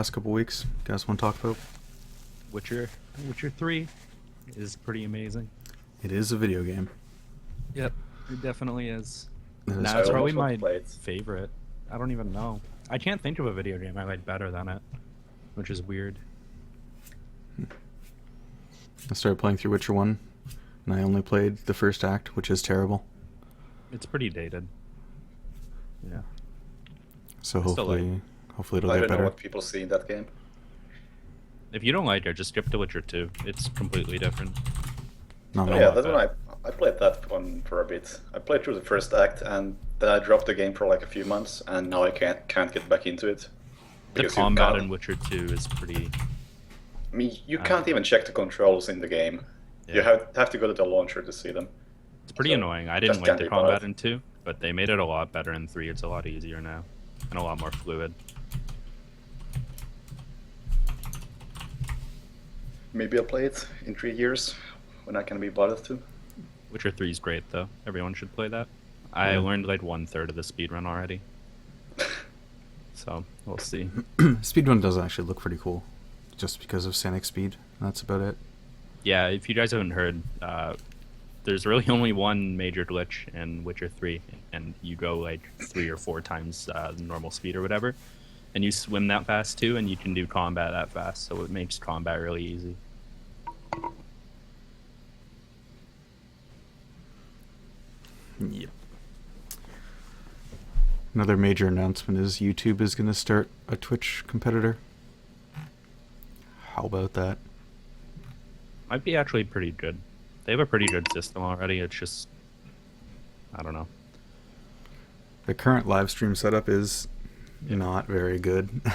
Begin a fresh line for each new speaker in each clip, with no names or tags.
Last couple weeks, you guys want to talk about?
Witcher 3 is pretty amazing.
It is a video game.
Yep, it definitely is.
It is
Nah,
I
it's probably
almost want
my
to play it.
favorite. I don't even know. I can't think of a video game I like better than it, which is weird.
I started playing through Witcher 1, and I only played the first act, which is terrible.
It's pretty dated. Yeah.
So
I still
hopefully it'll
I
get
don't know
better.
what people see in that game.
If you don't like it, just skip to Witcher 2. It's completely different.
No,
Oh
no.
yeah, that one I played that one for a bit. I played through the first act and then I dropped the game for like a few months and now I can't get back into it.
The
Because you
combat
can't-
in Witcher 2 is pretty...
I mean, you can't even check the controls in the game.
Yeah.
You have to go to the launcher to see them.
It's pretty
So,
annoying. I didn't
just
like
can't
the
be
combat
bothered.
in 2, but they made it a lot better in 3. It's a lot easier now, and a lot more fluid.
Maybe I'll play it in 3 years when I can be bothered to.
Witcher 3 is great, though. Everyone should play that. I learned like 1/3 of the speedrun already. So, we'll see.
Speedrun does actually look pretty cool, just because of Sonic speed. That's about it.
Yeah, if you guys haven't heard, there's really only one major glitch in Witcher 3, and you go like 3 or 4 times normal speed or whatever, and you swim that fast too, and you can do combat that fast, so it makes combat really easy.
Yep. Another major announcement is YouTube is going to start a Twitch competitor. How about that?
Might be actually pretty good. They have a pretty good system already, it's just... I don't know.
The current live stream setup is not very good.
It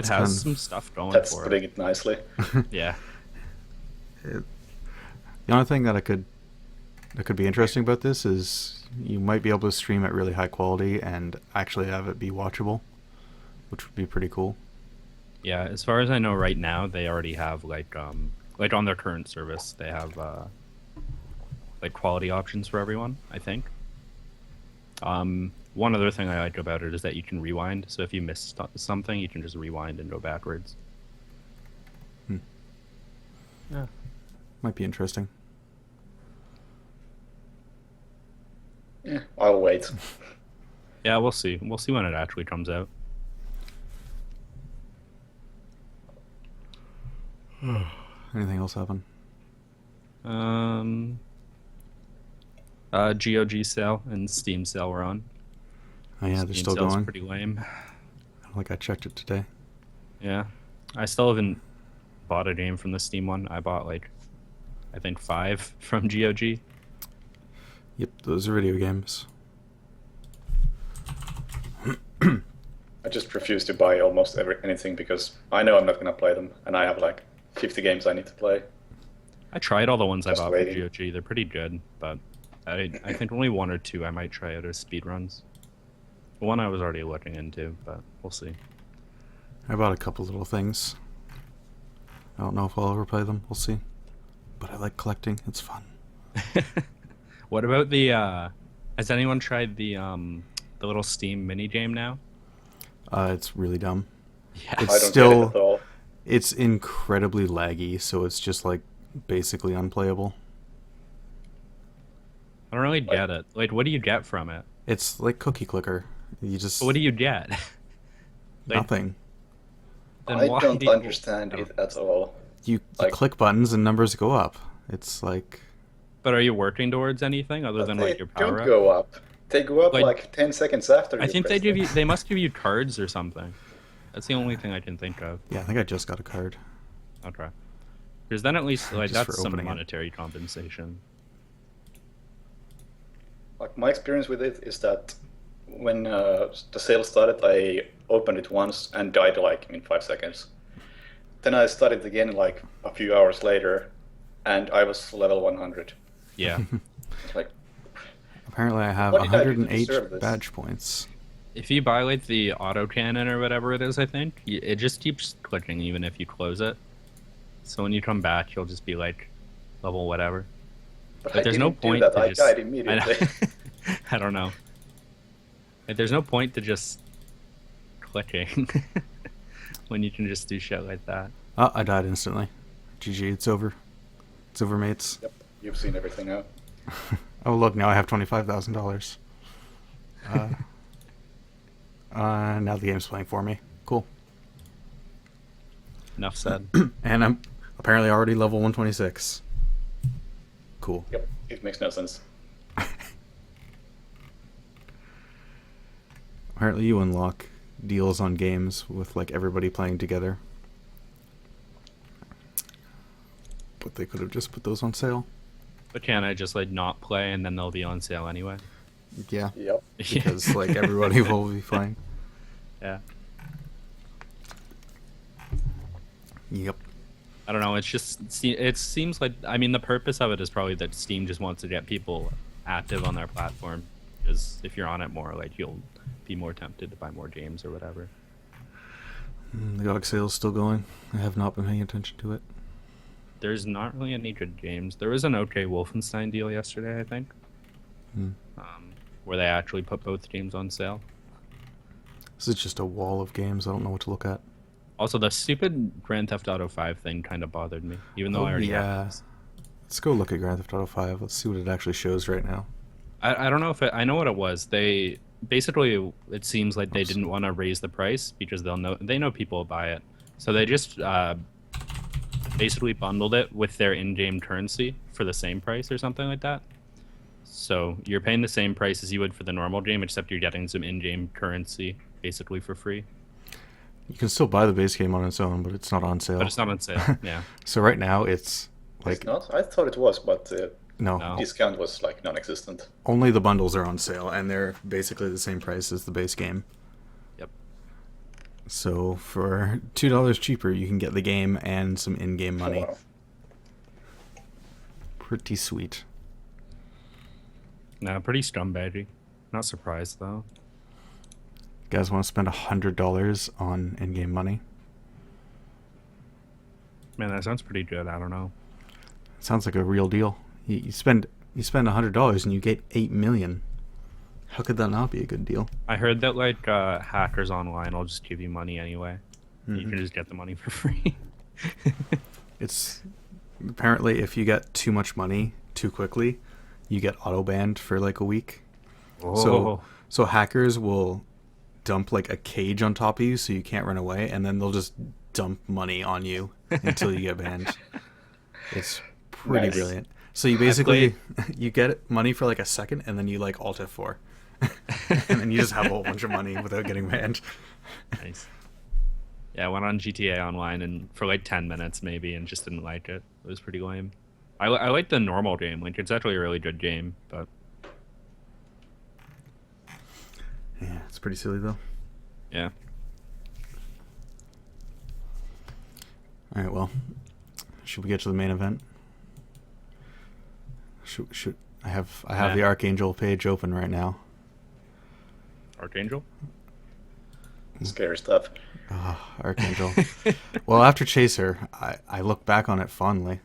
It's
has
kind
some
of-
stuff going
That's
for
putting
it.
it nicely.
Yeah.
The only thing that could be interesting about this is you might be able to stream at really high quality and actually have it be watchable, which would be pretty cool.
Yeah, as far as I know right now, they already have like on their current service, they have like quality options for everyone, I think. One other thing I like about it is that you can rewind, so if you miss something, you can just rewind and go backwards. Yeah.
Might be interesting.
Yeah, I'll wait.
Yeah, we'll see. We'll see when it actually comes out.
Anything else happen?
GOG sale and Steam sale were on.
Oh yeah, they're
Steam
still
sale's
going.
pretty lame.
I don't think I checked it today.
Yeah. I still haven't bought a game from the Steam one. I bought like, I think 5 from GOG.
Yep, those are video games.
I just refuse to buy almost anything because I know I'm not going to play them and I have like 50 games I need to play.
I tried all the ones
Just
I bought
waiting.
for GOG. They're pretty good, but I think only 1 or 2 I might try out as speedruns. One I was already looking into, but we'll see.
I bought a couple little things. I don't know if I'll ever play them. We'll see. But I like collecting. It's fun.
What about the? Has anyone tried the little Steam mini game now?
It's really dumb.
Yeah.
It's
I don't
still-
get it at all.
It's incredibly laggy, so it's just like basically unplayable.
I don't really get it. Like, what do you get from it?
It's like Cookie Clicker. You just
What do you get? Like,
nothing.
then
I
why
don't
do you-
understand it at all.
You
like-
click buttons and numbers go up. It's like
But are you working towards anything other than
They
like your power
don't
up?
go up. They go up
Like-
like 10 seconds after
I
you
think
press
they give
them.
you. They must give you cards or something. That's the only thing I can think of.
yeah, I think I just got a card.
Okay. Because then at least like
Just for
that's some
opening it.
monetary compensation.
Like my experience with it is that when the sale started, I opened it once and died like in 5 seconds. Then I started again like a few hours later, and I was level 100.
Yeah.
It's like,
Apparently I have
What did I do to
108
deserve this?
badge points.
If you buy like the auto cannon or whatever it is, I think it just keeps clicking even if you close it. So when you come back, you'll just be like level whatever.
but
But
I
there's no
didn't do
point
that.
to
I
just.
died
I,
immediately.
I don't know. Like, there's no point to just clicking. when you can just do shit like that.
Oh, I died instantly. GG, it's over. It's over, mates.
Yep, you've seen everything now.
Oh, look, now I have $25,000. Now the game's playing for me. Cool.
Enough said.
And I'm apparently already level 126. Cool.
Yep, it makes no sense.
Apparently you unlock deals on games with like everybody playing together. But they could have just put those on sale.
But can I just like not play and then they'll be on sale anyway?
Yeah.
Yep.
Because like everybody will be playing.
Yeah.
Yep.
I don't know. It's just it seems like the purpose of it is probably that Steam just wants to get people active on their platform. Because if you're on it more, like you'll be more tempted to buy more games or whatever.
The GOG sale's still going. I have not been paying attention to it.
There's not really any good games. There was an OK Wolfenstein deal yesterday, I think, where they actually put both games on sale.
This is just a wall of games. I don't know what to look at.
Also, the stupid Grand Theft Auto 5 thing kind of bothered me, even though I already have this.
Let's go look at Grand Theft Auto 5. Let's see what it actually shows right now.
I don't know if I know what it was. They basically, it seems like they didn't want to raise the price because they know people will buy it, so they just basically bundled it with their in-game currency for the same price or something like that. So you're paying the same price as you would for the normal game, except you're getting some in-game currency basically for free.
You can still buy the base game on its own, but it's not on sale.
But it's not on sale. Yeah.
So right now it's like
It's not? I thought it was, but
no,
discount was like non-existent.
only the bundles are on sale, and they're basically the same price as the base game.
Yep.
So for $2 cheaper, you can get the game and some in-game money.
Wow.
Pretty sweet.
Nah, pretty scumbaggy. Not surprised though.
You guys want to spend $100 on in-game money?
Man, that sounds pretty good. I don't know.
Sounds like a real deal. You spend $100 and you get 8 million. How could that not be a good deal?
I heard that like hackers online will just give you money anyway. You
Mhm.
can just get the money for free.
It's apparently if you get too much money too quickly, you get auto banned for like a week.
Oh.
So hackers will dump like a cage on top of you so you can't run away, and then they'll just dump money on you until you get banned. It's pretty
Nice.
brilliant. So you basically you get money for like a second, and then you like Alt F4, and then you just have a whole bunch of money without getting banned.
Nice. Yeah, I went on GTA Online and for like 10 minutes maybe and just didn't like it. It was pretty lame. I like the normal game. Like it's actually a really good game, but
Yeah, it's pretty silly though.
yeah.
All right, well, should we get to the main event? Should I have the Archangel page open right now?
Archangel?
Scary stuff.
Oh, Archangel. Well, after Chaser, I look back on it fondly.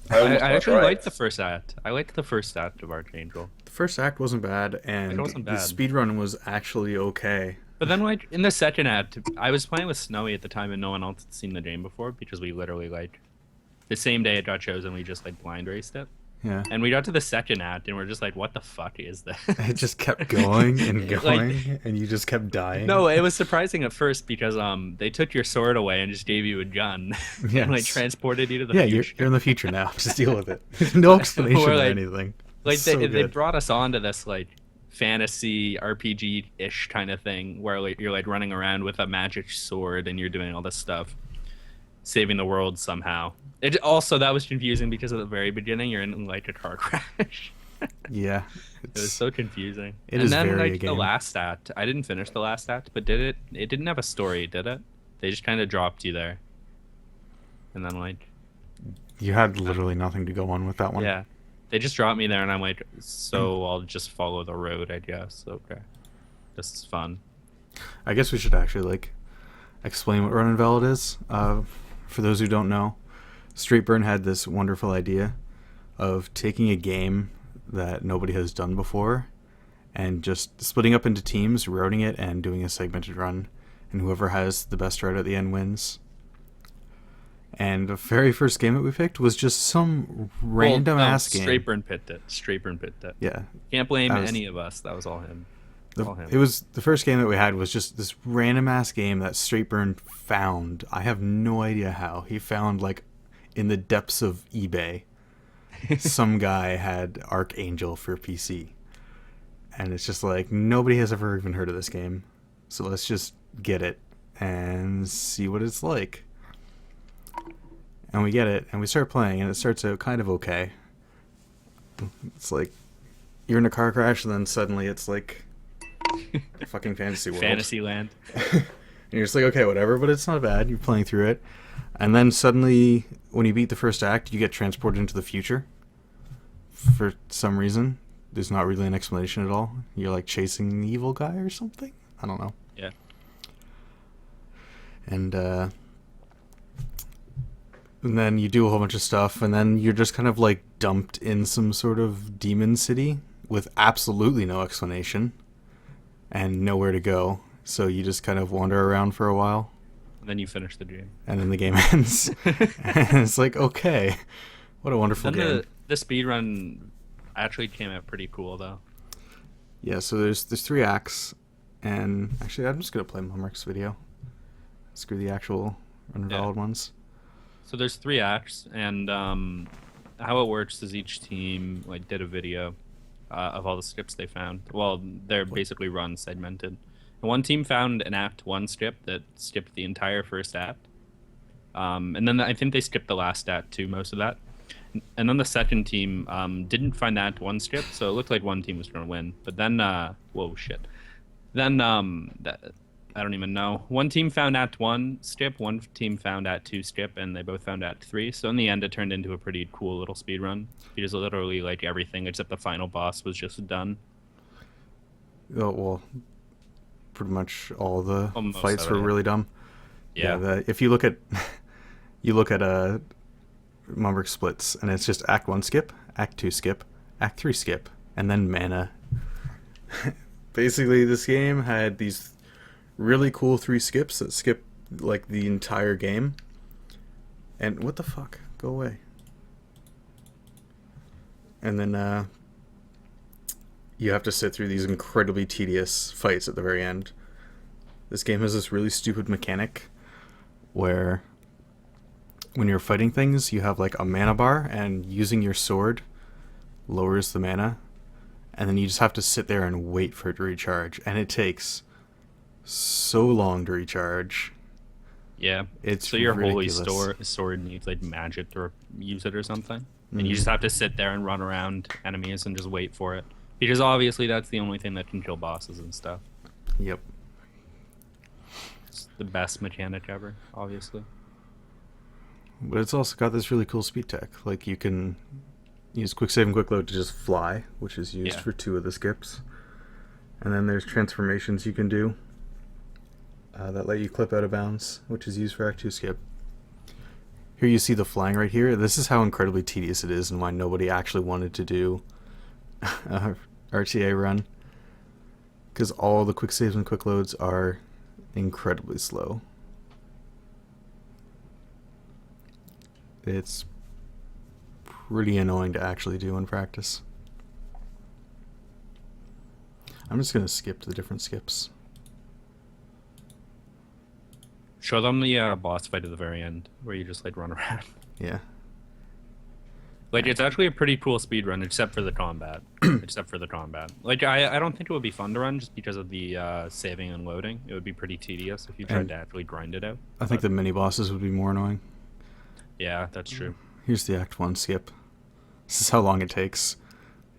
I
almost
actually
tried.
liked the first act. I liked the first act of Archangel.
The first act wasn't bad, and
It wasn't
the
bad.
speedrun was actually okay.
But then like in the second act, I was playing with Snowy at the time and no one else had seen the game before because we literally like the same day it got chosen, we just like blind raced it.
Yeah.
And we got to the second act and we're just like, what the fuck is this?
It just kept going and
Like-
going, and you just kept dying.
No, it was surprising at first because they took your sword away and just gave you a gun and like
Yes.
transported you to the
Yeah,
future.
you're in the future now. Just deal with it. No explanation
Or,
or
like-
anything.
Like
It's
they
so
they
good.
brought us on to this like fantasy RPG-ish kind of thing where like you're like running around with a magic sword and you're doing all this stuff, saving the world somehow. It also that was confusing because at the very beginning you're in like a car crash.
Yeah.
It was so confusing.
It
And
is
then
very a
like the
game.
last act, I didn't finish the last act, but it didn't have a story, did it? They just kind of dropped you there. And then like
You had literally nothing to go on with that one.
yeah. They just dropped me there and I'm like, so I'll just follow the road, I guess. Okay. This is fun.
I guess we should actually like explain what Run Invalid is. For those who don't know, Streetburn had this wonderful idea of taking a game that nobody has done before and just splitting up into teams, routing it, and doing a segmented run, and whoever has the best strat at the end wins. And the very first game that we picked was just some random ass game.
Straper picked it.
Yeah,
Can't blame
That was-
any of us. That was all him.
it was the first game that we had was just this random ass game that Straightburn found. I have no idea how he found, like, in the depths of eBay. Some guy had Archangel for PC, and it's just like nobody has ever even heard of this game, so let's just get it and see what it's like. And we get it and we start playing, and it starts out kind of okay. It's like you're in a car crash, and then suddenly it's like fucking fantasy world.
Fantasyland.
And you're just like, okay, whatever, but it's not bad. You're playing through it. And then suddenly, when you beat the first act, you get transported into the future. For some reason. There's not really an explanation at all. You're like chasing an evil guy or something? I don't know.
Yeah.
And then you do a whole bunch of stuff, and then you're just kind of like dumped in some sort of demon city with absolutely no explanation and nowhere to go. So you just kind of wander around for a while.
And then you finish the game.
And then the game ends. And it's like, okay, what a wonderful
Then
game.
the speedrun actually came out pretty cool, though.
Yeah, so there's 3 acts, and actually I'm just gonna play Mumrick's video. Screw the actual Invalid ones.
So there's 3 acts, and how it works is each team like did a video of all the skips they found. Well, they're basically run segmented. And one team found an Act 1 skip that skipped the entire first act. And then I think they skipped the last act too, most of that. And then the second team didn't find Act 1 skip, so it looked like one team was going to win. But then, whoa, shit. Then, I don't even know. One team found Act 1 skip, one team found Act 2 skip, and they both found Act 3. So in the end, it turned into a pretty cool little speed run. Because literally, like, everything except the final boss was just done.
Oh, well, pretty much all the
Almost
fights
of
were
it.
really dumb.
Yeah.
If you look at Mumrick splits, and it's just Act 1 skip, Act 2 skip, Act 3 skip, and then mana. Basically, this game had these really cool 3 skips that skip like the entire game. And what the fuck? Go away. And then you have to sit through these incredibly tedious fights at the very end. This game has this really stupid mechanic where when you're fighting things, you have like a mana bar, and using your sword lowers the mana, and then you just have to sit there and wait for it to recharge, and it takes so long to recharge.
Yeah.
It's
so your
ridiculous.
holy sword needs like magic to use it or something, and you
Mhm.
just have to sit there and run around enemies and just wait for it, because obviously that's the only thing that can kill bosses and stuff.
Yep.
It's the best mechanic ever, obviously.
But it's also got this really cool speed tech. Like, you can use quick save and quick load to just fly, which is used
Yeah.
for 2 of the skips. And then there's transformations you can do that let you clip out of bounds, which is used for Act 2 skip. Here you see the flying right here. This is how incredibly tedious it is, and why nobody actually wanted to do a RTA run. Because all the quick saves and quick loads are incredibly slow. It's pretty annoying to actually do in practice. I'm just gonna skip the different skips.
Show them the boss fight at the very end, where you just like run around.
Yeah.
Like, it's actually a pretty cool speed run, except for the combat. Like, I don't think it would be fun to run just because of the saving and loading. It would be pretty tedious if you tried
And
to actually grind it out.
I think the mini bosses would be more annoying.
Yeah, that's true.
Here's the Act 1 skip. This is how long it takes.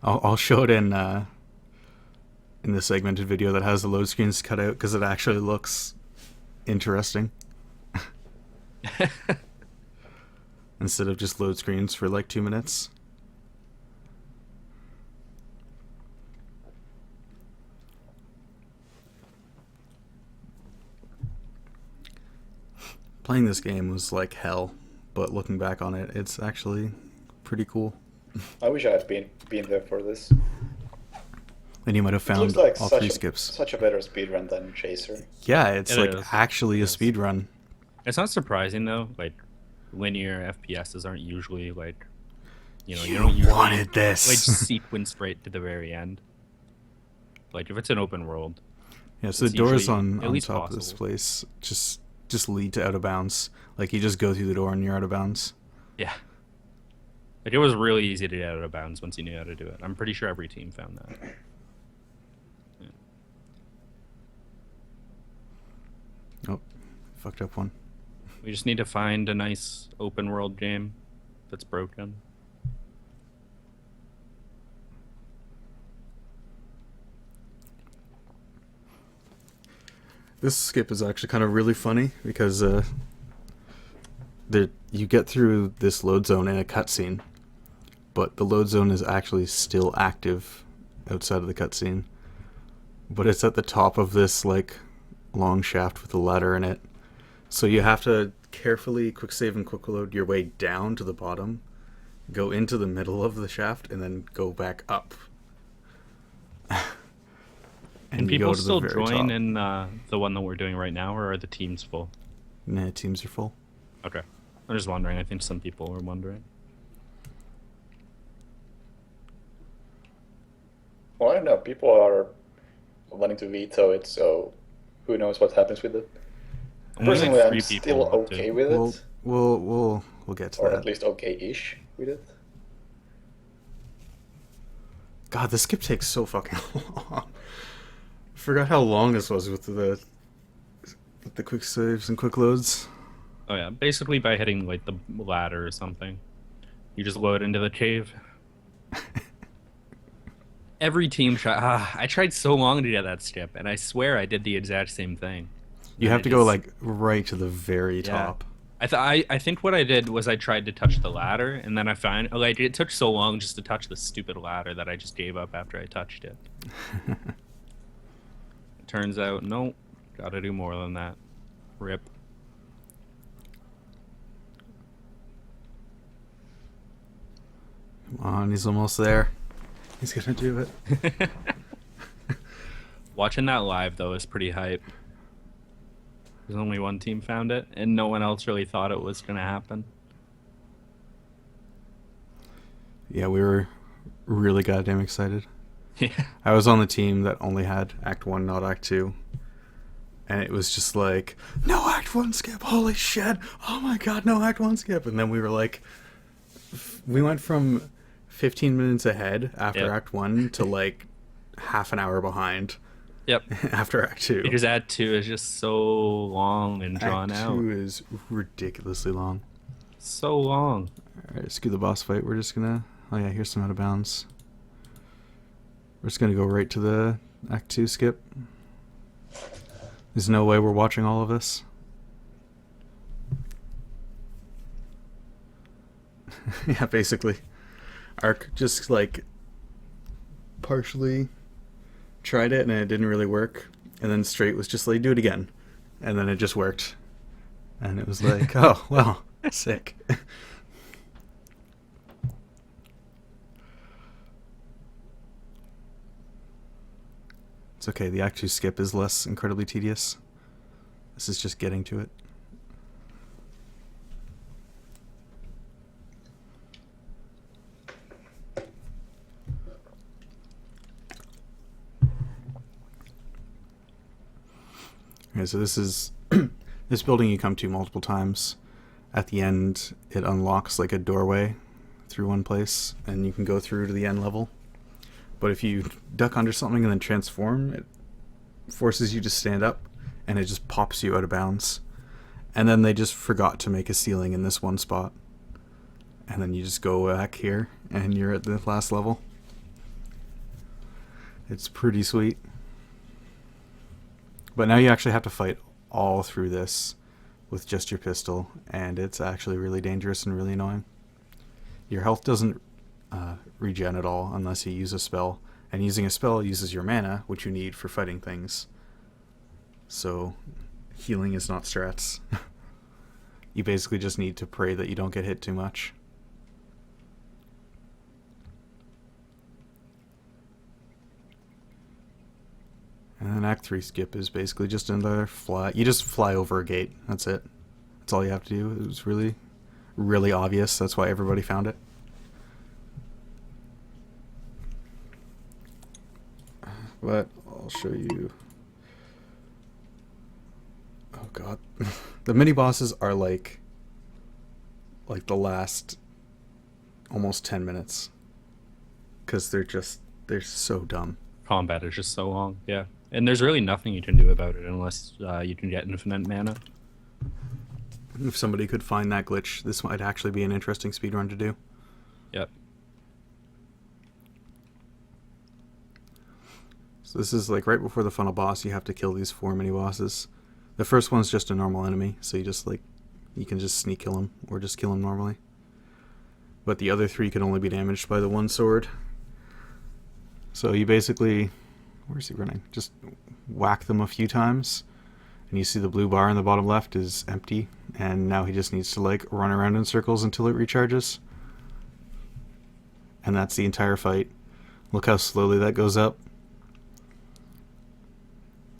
I'll show it in the segmented video that has the load screens cut out, because it actually looks interesting. Instead of just load screens for like 2 minutes. Playing this game was like hell, but looking back on it, it's actually pretty cool.
I wish I had been there for this.
then you might have
It looks
found
like
all
such
three
a
skips.
such a better speedrun than Chaser.
Yeah, it's
It
like
is.
actually
It
a
is.
speed run.
It's not surprising though. Like linear FPSs aren't usually like, you don't usually
wanted this.
like sequence right to the very end. Like if it's an open world,
Yeah, so the
it's
doors
usually
on
at least
top of this
possible.
place just lead to out of bounds. Like you just go through the door and you're out of bounds.
Yeah. Like it was really easy to get out of bounds once you knew how to do it. I'm pretty sure every team found that. Yeah.
Oh, fucked up one.
We just need to find a nice open world game that's broken.
This skip is actually kind of really funny because you get through this load zone in a cutscene, but the load zone is actually still active outside of the cutscene. But it's at the top of this like long shaft with a ladder in it, so you have to carefully quick save and quick load your way down to the bottom, go into the middle of the shaft, and then go back up.
Can
you
people
go to the
still
very
join
top.
in the one that we're doing right now, or are the teams full?
Nah, teams are full.
Okay. I'm just wondering. I think some people were wondering.
Well, I don't know. People are wanting to veto it, so who knows what happens with it.
Only like
Personally, I'm
3 people
still
want to.
okay with
We'll
it,
we'll get to
or
that.
at least okay-ish with it.
God, this skip takes so fucking long. Forgot how long this was with the quick saves and quick loads.
Oh yeah, basically by hitting like the ladder or something, you just load into the cave. Every team I tried so long to get that skip, and I swear I did the exact same thing.
You
And
have
it
to go
just-
like right to the very
Yeah.
top.
I think what I did was I tried to touch the ladder, and then I found like it took so long just to touch the stupid ladder that I just gave up after I touched it. Turns out, no, gotta do more than that. Rip.
Come on, he's almost there. He's gonna do it.
Watching that live though is pretty hype. There's only one team found it, and no one else really thought it was gonna happen.
Yeah, we were really goddamn excited.
Yeah.
I was on the team that only had Act 1, not Act 2. And it was just like, no Act 1 skip, holy shit, oh my god, no Act 1 skip. And then we were like, we went from 15 minutes ahead after
Yep.
Act 1 to like half an hour behind
Yep.
after Act 2.
Because Act 2 is just so long and drawn
Act
out.
2 is ridiculously long.
So long.
Alright, screw the boss fight. We're just gonna... Oh yeah, here's some out of bounds. We're just gonna go right to the Act 2 skip. There's no way we're watching all of this. Yeah, basically. Ark just like partially tried it and it didn't really work. And then Straight was just like, do it again. And then it just worked. And it was like, oh, well, sick. It's okay, the Act 2 skip is less incredibly tedious. This is just getting to it. Okay, so this is this building you come to multiple times. At the end, it unlocks like a doorway through one place, and you can go through to the end level. But if you duck under something and then transform, it forces you to stand up, and it just pops you out of bounds. And then they just forgot to make a ceiling in this one spot. And then you just go back here, and you're at the last level. It's pretty sweet. But now you actually have to fight all through this with just your pistol, and it's actually really dangerous and really annoying. Your health doesn't regen at all unless you use a spell, and using a spell uses your mana, which you need for fighting things. So healing is not strats. You basically just need to pray that you don't get hit too much. 3 skip is basically just another fly. You just fly over a gate. That's it. That's all you have to do. It was really, really obvious. That's why everybody found it. But I'll show you. Oh god. The mini bosses are like the last almost 10 minutes. Because they're so dumb.
Combat is just so long, yeah. And there's really nothing you can do about it unless you can get infinite mana.
If somebody could find that glitch, this might actually be an interesting speedrun to do.
Yep.
So this is like right before the final boss. You have to kill these 4 mini bosses. The first one's just a normal enemy, so you can just sneak kill him or just kill him normally. But the other 3 can only be damaged by the one sword. So you basically, where's he running? Just whack them a few times, and you see the blue bar in the bottom left is empty, and now he just needs to like run around in circles until it recharges. And that's the entire fight. Look how slowly that goes up.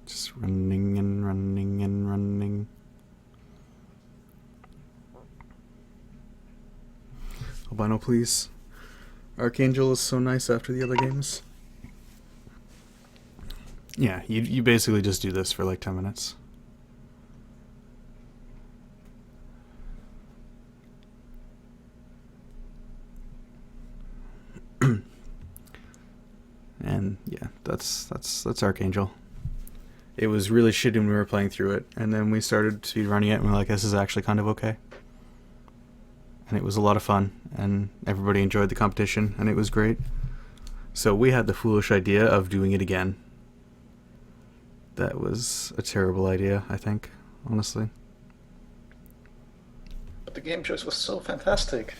Just running and running and running. Albino, please. Archangel is so nice after the other games. Yeah, you basically just do this for like 10 minutes. And yeah, that's Archangel. It was really shitty when we were playing through it, and then we started speedrunning it, and we were like, this is actually kind of okay. And it was a lot of fun, and everybody enjoyed the competition, and it was great. So we had the foolish idea of doing it again. That was a terrible idea, I think, honestly.
But the game choice was so fantastic.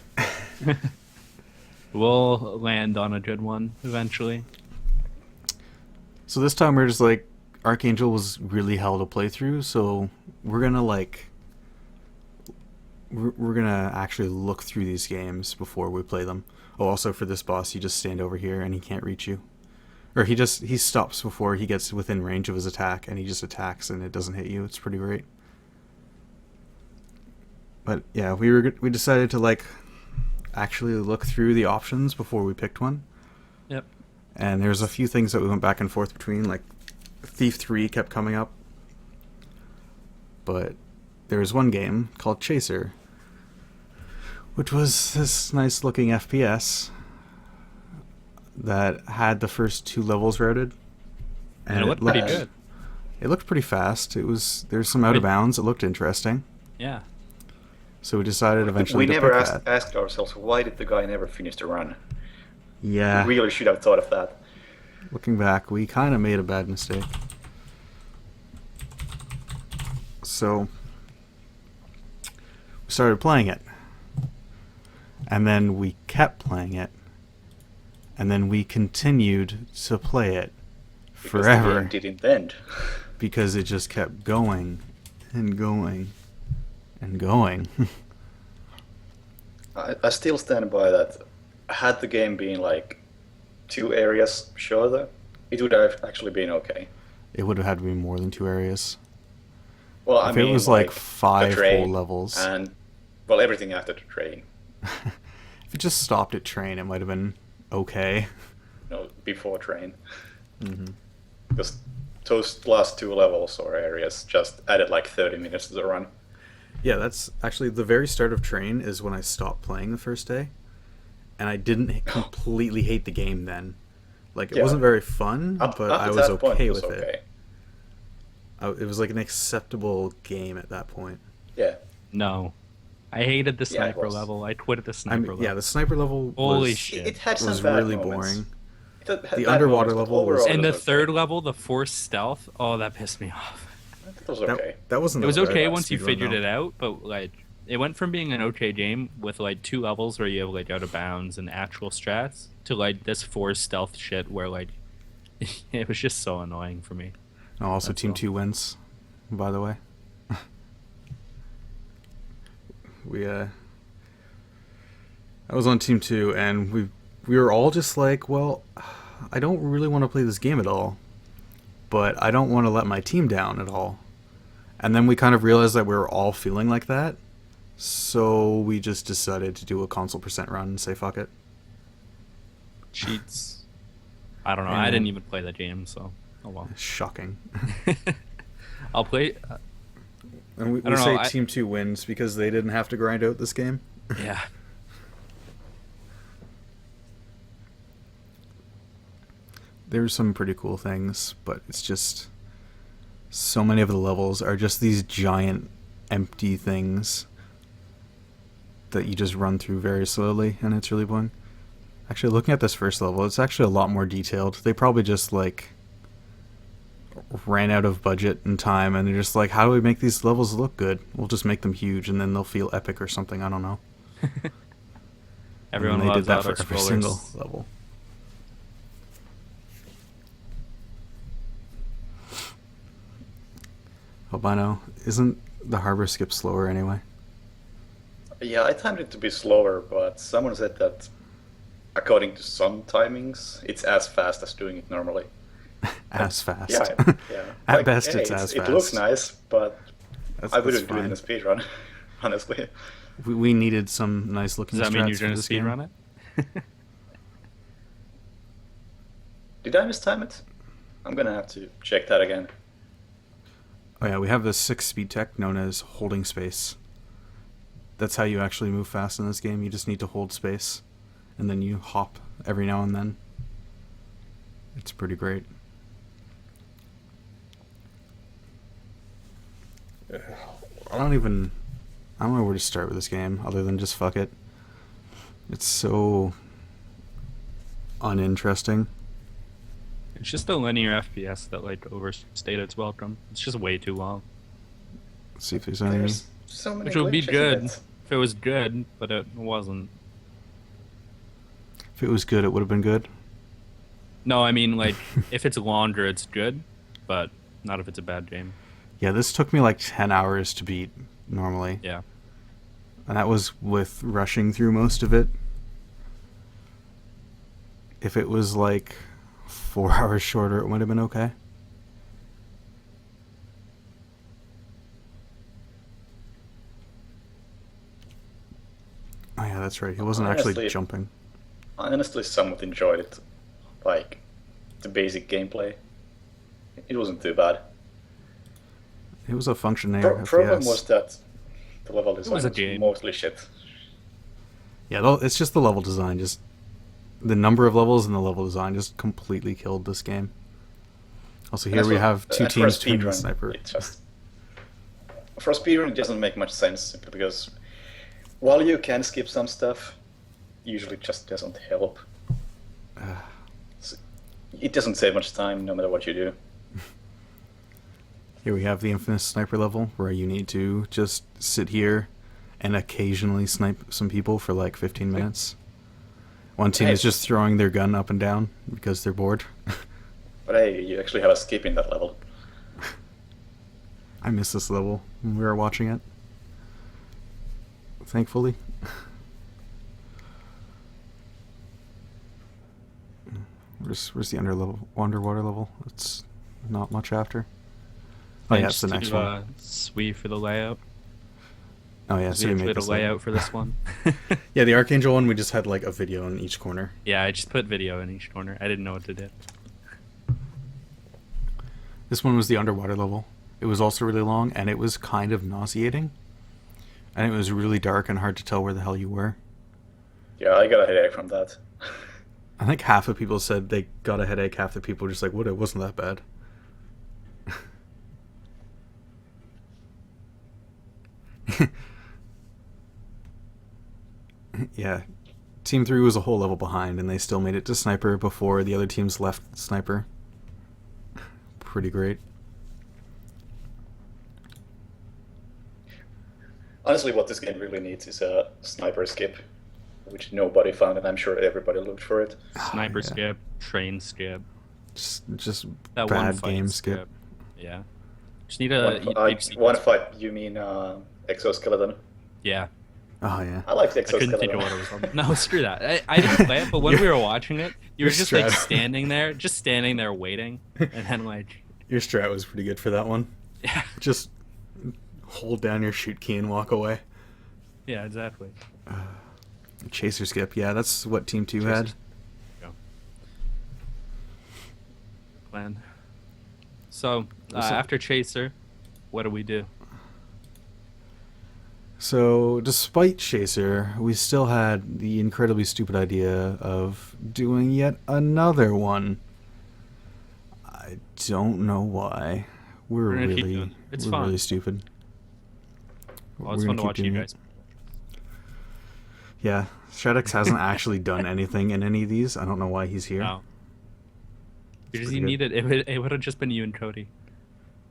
We'll land on a good one eventually.
So this time we're just like, Archangel was really hell to play through, so we're gonna we're gonna actually look through these games before we play them. Oh, also for this boss, you just stand over here and he can't reach you, or he stops before he gets within range of his attack, and he just attacks and it doesn't hit you. It's pretty great. But yeah, we decided to like actually look through the options before we picked one.
Yep.
And there's a few things that we went back and forth between, like Thief 3 kept coming up. But there was one game called Chaser, which was this nice looking FPS that had the first 2 levels routed.
And it looked pretty good.
It looked pretty fast. There's some out of bounds. It looked interesting.
Yeah.
So we decided eventually
We
to
never
pick that.
asked ourselves, why did the guy never finish the run?
Yeah.
We really should have thought of that.
Looking back, we kind of made a bad mistake. So we started playing it. And then we kept playing it. And then we continued to play it forever.
Because the game didn't end.
Because it just kept going and going and going.
I still stand by that. Had the game been like 2 areas shorter, it would have actually been okay.
It would have had to be more than 2 areas.
Well, I
If
mean,
it was like
the
5
train
whole levels.
and well, everything after the train.
If it just stopped at train, it might have been okay.
No, before train.
Mm-hmm.
Because those last 2 levels or areas just added like 30 minutes to the run.
Yeah, that's actually the very start of train is when I stopped playing the first day. And I didn't completely hate the game then. Like, it wasn't very fun, but I was okay with it. It was like an acceptable game at that point.
Yeah.
No. I hated the
Yeah, it
sniper
was.
level. I quit at the sniper level.
Yeah, the sniper level
Holy
was,
shit.
It had some
was
bad
really
moments.
boring.
It had
The
bad
underwater
moments, but
level was-
overall
And
it
the
was
third
okay.
level, the forced stealth, oh, that pissed me off.
It was okay.
That wasn't
It was
a bad
okay once you
speedrun,
figured
though.
it out, but like it went from being an okay game with like 2 levels where you have like out of bounds and actual strats to like this forced stealth shit where like it was just so annoying for me.
Oh, also
That's
Team
all.
2 wins, by the way. I was on Team 2, and we were all just like, well, I don't really want to play this game at all. but I don't want to let my team down at all. And then we kind of realized that we were all feeling like that, so we just decided to do a console percent run and say fuck it.
Cheats. I don't know.
Yeah.
I didn't even play the game, so oh well.
Shocking.
I'll play.
And we
don't
say
know,
Team 2 wins because they didn't have to grind out this game.
Yeah.
There's some pretty cool things, but it's just so many of the levels are just these giant empty things that you just run through very slowly, and it's really boring. Actually, looking at this first level, it's actually a lot more detailed. They probably just like ran out of budget and time, and they're just like, how do we make these levels look good? We'll just make them huge, and then they'll feel epic or something. I don't know.
Everyone
and they
loves
did that for
auto
every
scrollers.
single level. Albino, isn't the harbor skip slower anyway?
Yeah, I timed it to be slower, but someone said that according to some timings, it's as fast as doing it normally.
As fast.
Yeah, yeah.
At best, it's as
It
fast.
looks nice, but
That's,
I wouldn't
that's
do it in
fine.
a speed run, honestly.
We needed some nice looking
Does that mean
strats
you're
for
going to
this
speed
game.
run it?
Did I mistime it? I'm gonna have to check that again.
Oh yeah, we have this 6-speed tech known as holding space. That's how you actually move fast in this game. You just need to hold space, and then you hop every now and then. It's pretty great. I don't know where to start with this game other than just fuck it. It's so uninteresting.
It's just a linear FPS that like overstayed its welcome. It's just way too long.
Let's see if there's any.
There's so many
Which would be
glitches in
good
it.
if it was good, but it wasn't.
If it was good, it would have been good.
No, I mean like if it's longer, it's good, but not if it's a bad game.
Yeah, this took me like 10 hours to beat normally.
Yeah.
And that was with rushing through most of it. If it was like 4 hours shorter, it would have been okay. Oh yeah, that's right. He wasn't actually
Honestly-
jumping.
I honestly somewhat enjoyed it. Like, the basic gameplay. It wasn't too bad.
It was a functioning
Problem
FPS.
was that the level design
was a
was
game.
mostly shit.
Yeah, it's just the level design. Just the number of levels and the level design just completely killed this game. Also, here
And
we
for-
have two
and for a
teams doing the
speedrun,
sniper.
it just for a speedrun, it doesn't make much sense simply because while you can skip some stuff, usually it just doesn't help. It doesn't save much time no matter what you do.
Here we have the infamous sniper level where you need to just sit here and occasionally snipe some people for like 15 minutes. One team is
Hey.
just throwing their gun up and down because they're bored.
But hey, you actually have a skip in that level.
I missed this level when we were watching it. Thankfully. Where's the underwater level? It's not much after. Oh yeah, it's the next one.
Sweet for the layout.
Oh yeah,
We
so we
actually
made
had a
this
layout for this one.
Yeah, the Archangel one, we just had like a video in each corner.
Yeah, I just put video in each corner. I didn't know what to do.
This one was the underwater level. It was also really long, and it was kind of nauseating. And it was really dark and hard to tell where the hell you were.
Yeah, I got a headache from that.
I think half of people said they got a headache, half the people were just like, what, it wasn't that bad. Yeah. Team 3 was a whole level behind, and they still made it to Sniper before the other teams left Sniper. Pretty great.
Honestly, what this game really needs is a sniper skip, which nobody found, and I'm sure everybody looked for it.
Sniper
yeah.
skip, train skip,
Just
that one
bad
fight
game skip.
Yeah. Just need a
One fight, you mean exoskeleton?
Yeah.
Oh yeah.
I liked
I couldn't
exoskeleton.
think of what it was called. No, screw that. I didn't play it, but when we were watching it, you were
Your
just like
strat.
standing there waiting, and then like
Your strat was pretty good for that one.
Yeah.
Just hold down your shoot key and walk away.
Yeah, exactly.
Chaser skip. Yeah, that's what Team 2 had.
Go. Plan. So,
Listen.
after Chaser, what do we do?
So, despite Chaser, we still had the incredibly stupid idea of doing yet another one. I don't know why. We're
gonna keep
really,
doing it. It's
we're
fun.
really stupid.
Well, it's
We're
fun
gonna
to
keep
watch you
doing it.
guys.
Yeah, Stradex hasn't actually done anything in any of these. I don't know why he's here.
No. Because
pretty
you
good.
needed it would have just been you and Cody.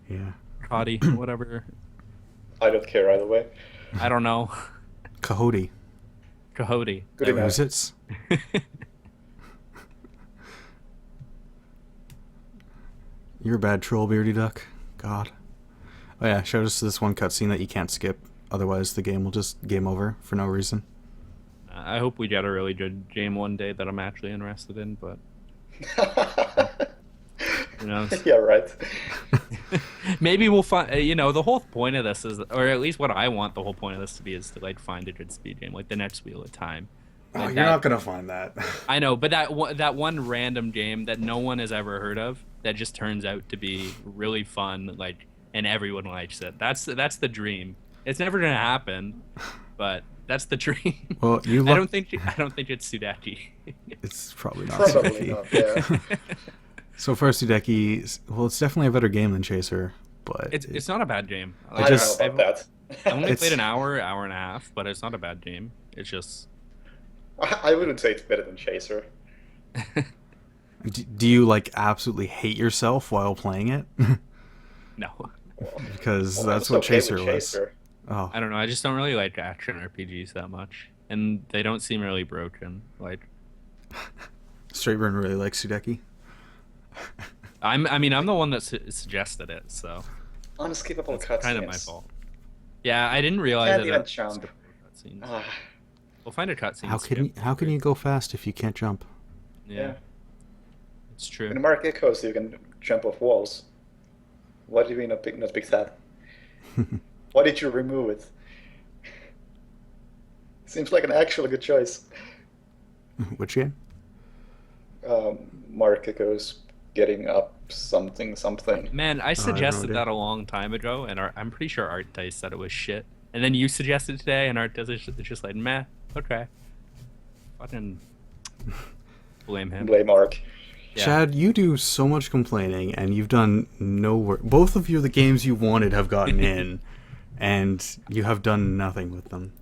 Yeah.
Cody, whatever.
I don't care either way.
I don't know.
Coyote.
Coyote.
Good enough.
Who's it's? You're a bad troll, Beardy Duck. God. Oh yeah, show us this one cutscene that you can't skip. Otherwise, the game will just game over for no reason.
I hope we get a really good game one day that I'm actually interested in, but who knows?
Yeah, right.
Maybe we'll find. The whole point of this is, or at least what I want the whole point of this to be, is to like find a good speed game, like the next Wheel of Time.
Oh,
Like
you're
that-
not gonna find that.
I know, but that one random game that no one has ever heard of that just turns out to be really fun, like, and everyone likes it. That's the dream. It's never gonna happen, but that's the dream.
Well, you
I
look.
don't think it's Sudeki.
It's probably not.
Probably
Sudeki.
not, yeah.
So far, Sudeki. Well, it's definitely a better game than Chaser, but
It's not a bad game.
I
Like,
just-
don't know about
I only
It's-
played an hour and a half, but it's not a bad game. It's just
that. I wouldn't say it's better than Chaser.
Do you like absolutely hate yourself while playing it?
no.
Well,
Because
well,
that's
I'm
what
okay with
Chaser was.
Chaser.
Oh,
I don't know. I just don't really like action RPGs that much, and they don't seem really broken. Like
Straightburn really likes Sudeki.
I'm the one that suggested it, so
Unskippable
it's
cutscenes.
kind of my fault. Yeah, I didn't realize
Can't
that.
even
that's
jump.
cutscenes.
Ah,
We'll find a cutscene.
How can you go fast if you can't jump?
Yeah, it's true.
in Mark Echoes, you can jump off walls. Why did we not pick that? Why did you remove it? Seems like an actually good choice.
Which game?
Mark Echoes getting up something.
Man, I
no
suggested
idea.
that a long time ago, and I'm pretty sure Art Dice said it was shit. And then you suggested today, and Art Dice is just like, meh, okay. Fucking blame him.
Blame Mark.
Yeah.
Chad, you do so much complaining, and you've done no work. Both of you, the games you wanted have gotten in, and you have done nothing with them.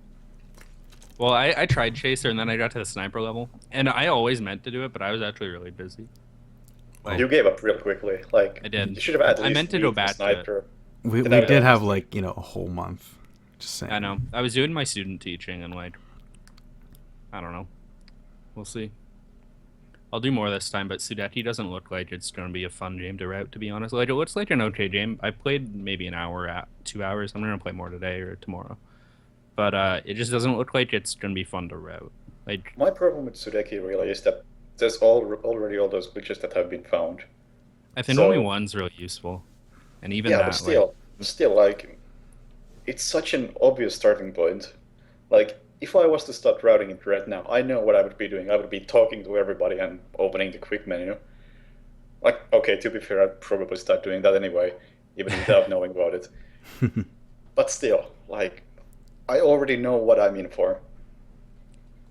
Well, I tried Chaser, and then I got to the sniper level, and I always meant to do it, but I was actually really busy. Like,
You gave up real quickly. Like
I did.
You should have at
I
least
meant to go
used the
back to it.
sniper.
We
Then I would
did have
understand.
like a whole month. Just saying.
I know. I was doing my student teaching, and like, I don't know. We'll see. I'll do more this time, but Sudeki doesn't look like it's going to be a fun game to route, to be honest. Like, it looks like an okay game. I played maybe an hour, 2 hours. I'm going to play more today or tomorrow. But it just doesn't look like it's going to be fun to route. Like,
My problem with Sudeki really is that there's already all those glitches that have been found.
I think
So-
only one's really useful. And even
Yeah,
that,
but still, like, it's such an obvious starting point. Like, if I was to start routing it right now, I know what I would be doing. I would be talking to everybody and opening the quick menu. Like, okay, to be fair, I'd probably start doing that anyway, even without knowing about it. But still, like, I already know what I'm in for.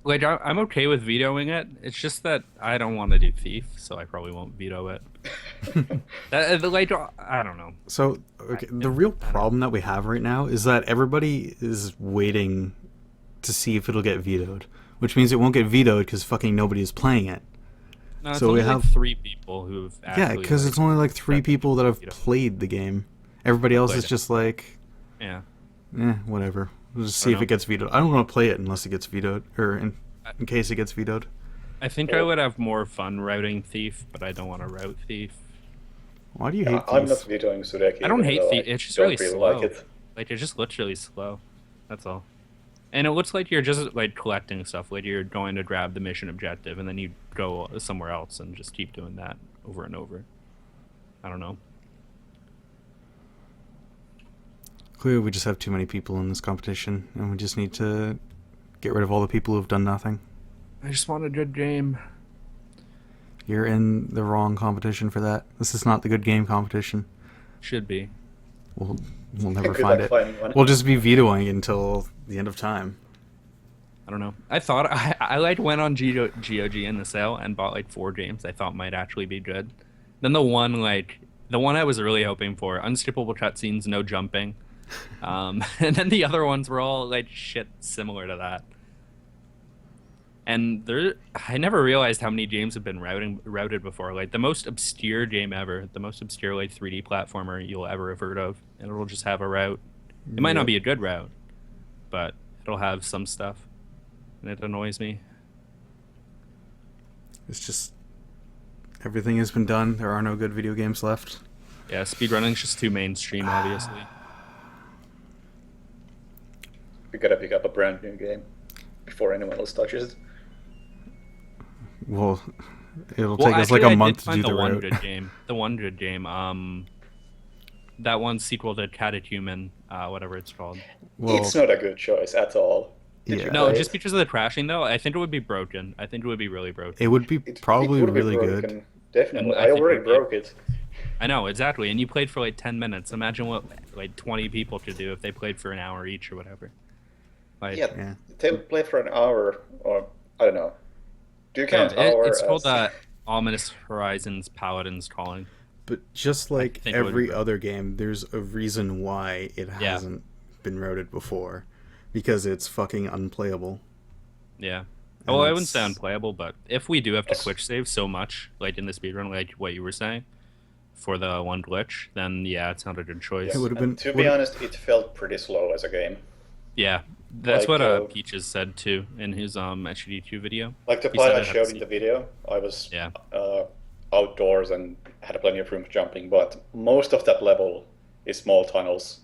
like I'm okay with vetoing it. It's just that I don't want to do Thief, so I probably won't veto it. Like, I don't know.
So, okay, the real problem that we have right now is that everybody is waiting to see if it'll get vetoed, which means it won't get vetoed because fucking nobody is playing it.
No, it's
So we
only like
have-
3 people who've actually...
Yeah, because
like,
it's only like 3 people that have
Veto.
played the game. Everybody else
Played
is
it.
just like,
Yeah.
whatever. We'll just
I
see if
know.
it gets vetoed. I don't want to play it unless it gets vetoed, or in case it gets vetoed.
I think I would have more fun routing Thief, but I don't want to route Thief.
Why do you hate
I'm not
Thief?
vetoing Sudeki.
I don't
even
hate
though
Thief.
I
It's just
don't
really slow.
like it.
Like, it just looks really slow. That's all. And it looks like you're just, like, collecting stuff. Like, you're going to grab the mission objective, and then you go somewhere else and just keep doing that over and over. I don't know.
Clearly, we just have too many people in this competition, and we just need to get rid of all the people who've done nothing.
I just want a good game.
You're in the wrong competition for that. This is not the good game competition.
Should be.
We'll never
Good
find
luck
it.
finding one.
We'll just be vetoing until the end of time.
I don't know. I thought I like went on GOG in the sale and bought like 4 games I thought might actually be good. Then the one I was really hoping for, unskippable cutscenes, no jumping. And then the other ones were all like shit similar to that. And I never realized how many games have been routed before. Like the most obscure game ever, the most obscure like 3D platformer you'll ever have heard of, and it'll just have a route. It might not be a good route, but it'll have some stuff, and it annoys me.
It's just everything has been done. There are no good video games left.
Yeah, speedrunning's just too mainstream, obviously.
We gotta pick up a brand new game before anyone else touches it.
Well, it'll take us like
actually,
a month to
I
do
did find
the
one
route.
good game. The one good game. That one sequel to Catechumen, whatever it's called.
Well,
It's not a good choice at all. Did
Yeah.
you
No,
play
just
it?
because of the crashing, though. I think it would be broken. I think it would be really broken.
it would be
It
probably
would be
really good.
broken, Definitely.
And I
I
think
already
it would be-
broke it.
I know, exactly. And you played for like 10 minutes. Imagine what like 20 people could do if they played for an hour each or whatever. Like,
Yeah,
Yeah.
they play for an hour, or I don't know. Do you count
yeah,
hour
it's called
as...
Ominous Horizons Paladins Calling.
But just like
think it would
every
be-
other game, there's a reason why it
Yeah.
hasn't been routed before. Because it's fucking unplayable.
Yeah.
And
Well, I wouldn't
it's-
say unplayable, but if we do have to
Yes.
quick save so much, like in the speedrun, like what you were saying, for the one glitch, then yeah, it's not a good choice.
It would have been.
To be
would-
honest, it felt pretty slow as a game.
Yeah, that's
Like,
what
uh,
Peaches said too in his HD2 video.
Like the
He
part
said
I
it had
showed
to
in
see-
the video, I was
Yeah.
outdoors and had plenty of room for jumping, but most of that level is small tunnels.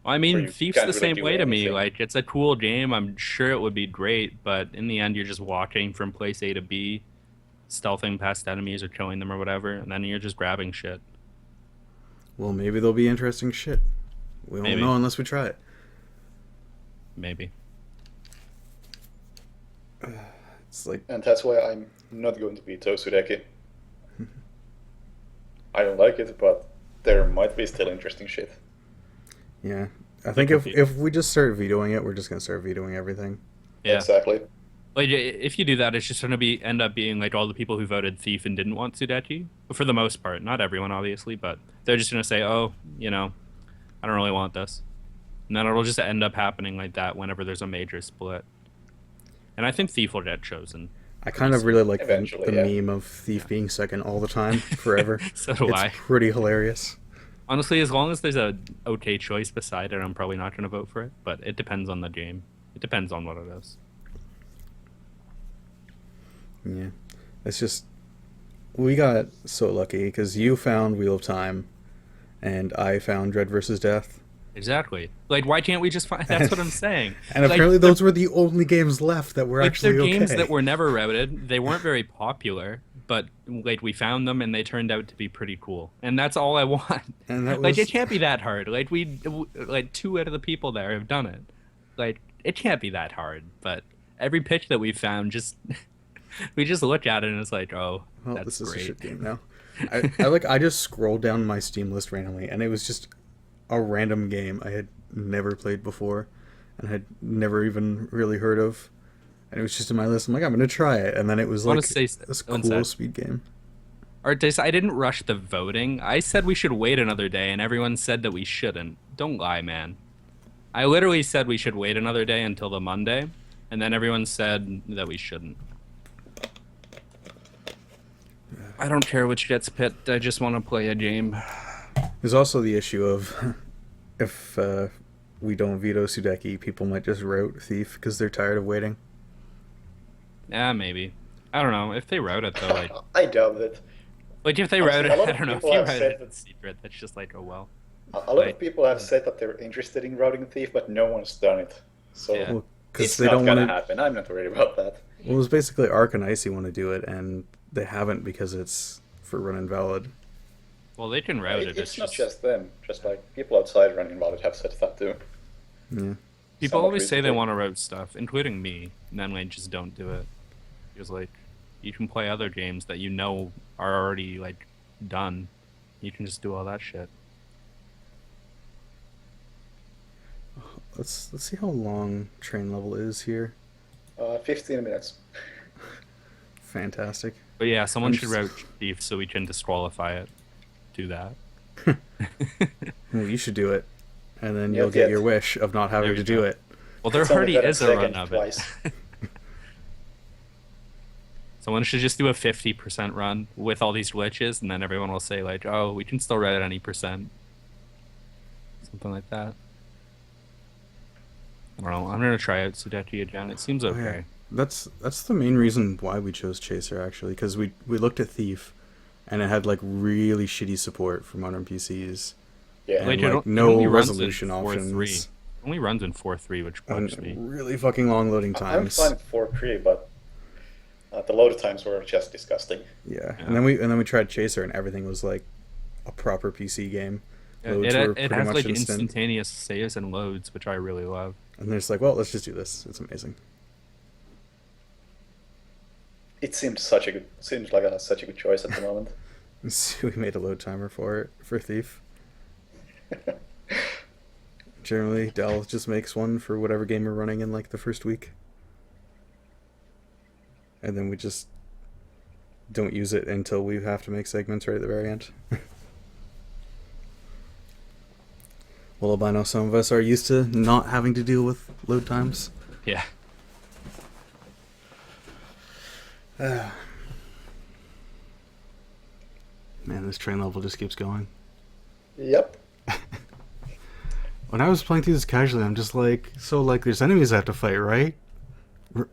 I
where
mean,
you
Thief's
can't
the
really
same
do
way to me.
anything.
Like, it's a cool game. I'm sure it would be great, but in the end, you're just walking from place A to B, stealthing past enemies or killing them or whatever, and then you're just grabbing shit.
Well, maybe there'll be interesting shit. We won't
Maybe.
know unless we try it.
Maybe.
It's like,
And that's why I'm not going to be Tosudeki. I don't like it, but there might be still interesting shit.
yeah. I think if we just start vetoing it, we're just gonna start vetoing everything.
Yeah.
Exactly.
Like, if you do that, it's just going to end up being like all the people who voted Thief and didn't want Sudeki, for the most part. Not everyone, obviously, but they're just going to say, oh, I don't really want this. And then it'll just end up happening like that whenever there's a major split. And I think Thief will get chosen.
I kind of really like
Eventually,
the
yeah.
meme of Thief being second all the time, forever.
So do
it's
I.
pretty hilarious.
Honestly, as long as there's a okay choice beside it, I'm probably not going to vote for it. But it depends on the game. It depends on what it is.
Yeah. It's just, we got so lucky because you found Wheel of Time and I found Dread vs. Death.
Exactly. Like, why can't we just find... That's what I'm saying.
And
Like,
apparently those were the only games left that were
like,
actually
they're
okay.
games that were never routed. They weren't very popular, but like we found them and they turned out to be pretty cool. And that's all I want.
And that
Like,
was-
it can't be that hard. Like, like 2 out of the people there have done it. Like, it can't be that hard. But every pitch that we found, just we just look at it and it's like, oh,
Well,
that's
this is
great.
a shit game now. I just scrolled down my Steam list randomly, and it was just a random game I had never played before, and had never even really heard of, and it was just in my list. I'm like, I'm gonna try it, and then it was
I wanna
like
say
this
one
cool
sec.
speed game.
Artis, I didn't rush the voting. I said we should wait another day, and everyone said that we shouldn't. Don't lie, man. I literally said we should wait another day until the Monday, and then everyone said that we shouldn't. I don't care which gets picked. I just want to play a game.
There's also the issue of if we don't veto Sudeki, people might just route Thief because they're tired of waiting.
Yeah, maybe. I don't know. If they route it, though,
I doubt it.
like if they
Honestly,
route it,
a lot
I
of
don't know. If
people
you
have
route
said
it
that-
in secret, that's just like, oh well.
A lot of people have said that they're interested in routing Thief, but no one's done it. So
Yeah.
Well, because
it's
they
not
don't
gonna
want to.
happen. I'm not worried about that.
Well, it was basically Ark and Icy want to do it, and they haven't because it's for Run Invalid.
Well, they can route it.
It's not just them. Just like people outside running Invalid have said that too.
Yeah.
People
somewhat
always say they
recently.
want to route stuff, including me, and then they just don't do it. Because like, you can play other games that you know are already like done. You can just do all that shit.
Let's see how long train level is here.
15 minutes.
Fantastic.
But yeah, someone
I'm
should
just-
route Chief so we can disqualify it. Do that.
Well, you should do it, and then
Yeah,
you'll get
yeah.
your wish of not having
There
to
you
do
go.
it.
Well, there
It's only
already
better
is a
second
run of
twice.
it. Someone should just do a 50% run with all these glitches, and then everyone will say like, "Oh, we can still route any percent." Something like that. I don't know. I'm gonna try out Sudeki again. It seems
Oh,
okay.
yeah. That's the main reason why we chose Chaser, actually, because we looked at Thief, and it had like really shitty support for modern PCs,
Yeah.
and
it
like
it
no
only runs in
resolution
4:3.
options,
It only runs in 4:3, which bugs me.
and really fucking long loading
I'm
times.
fine with 4.3, but the load times were just disgusting.
Yeah.
Yeah.
and then we tried Chaser, and everything was like a proper PC game. Loads were
It
pretty
has
much
like
instant.
instantaneous saves and loads, which I really love.
And they're just like, well, let's just do this. It's amazing.
It seemed like such a good choice at the moment.
So we made a load timer for it for Thief. Generally, Dell just makes one for whatever game we're running in like the first week. And then we just don't use it until we have to make segments right at the very end. Well, albino, some of us are used to not having to deal with load times.
Yeah.
Man, this train level just keeps going.
Yep.
When I was playing through this casually, I'm just like, so like there's enemies I have to fight, right?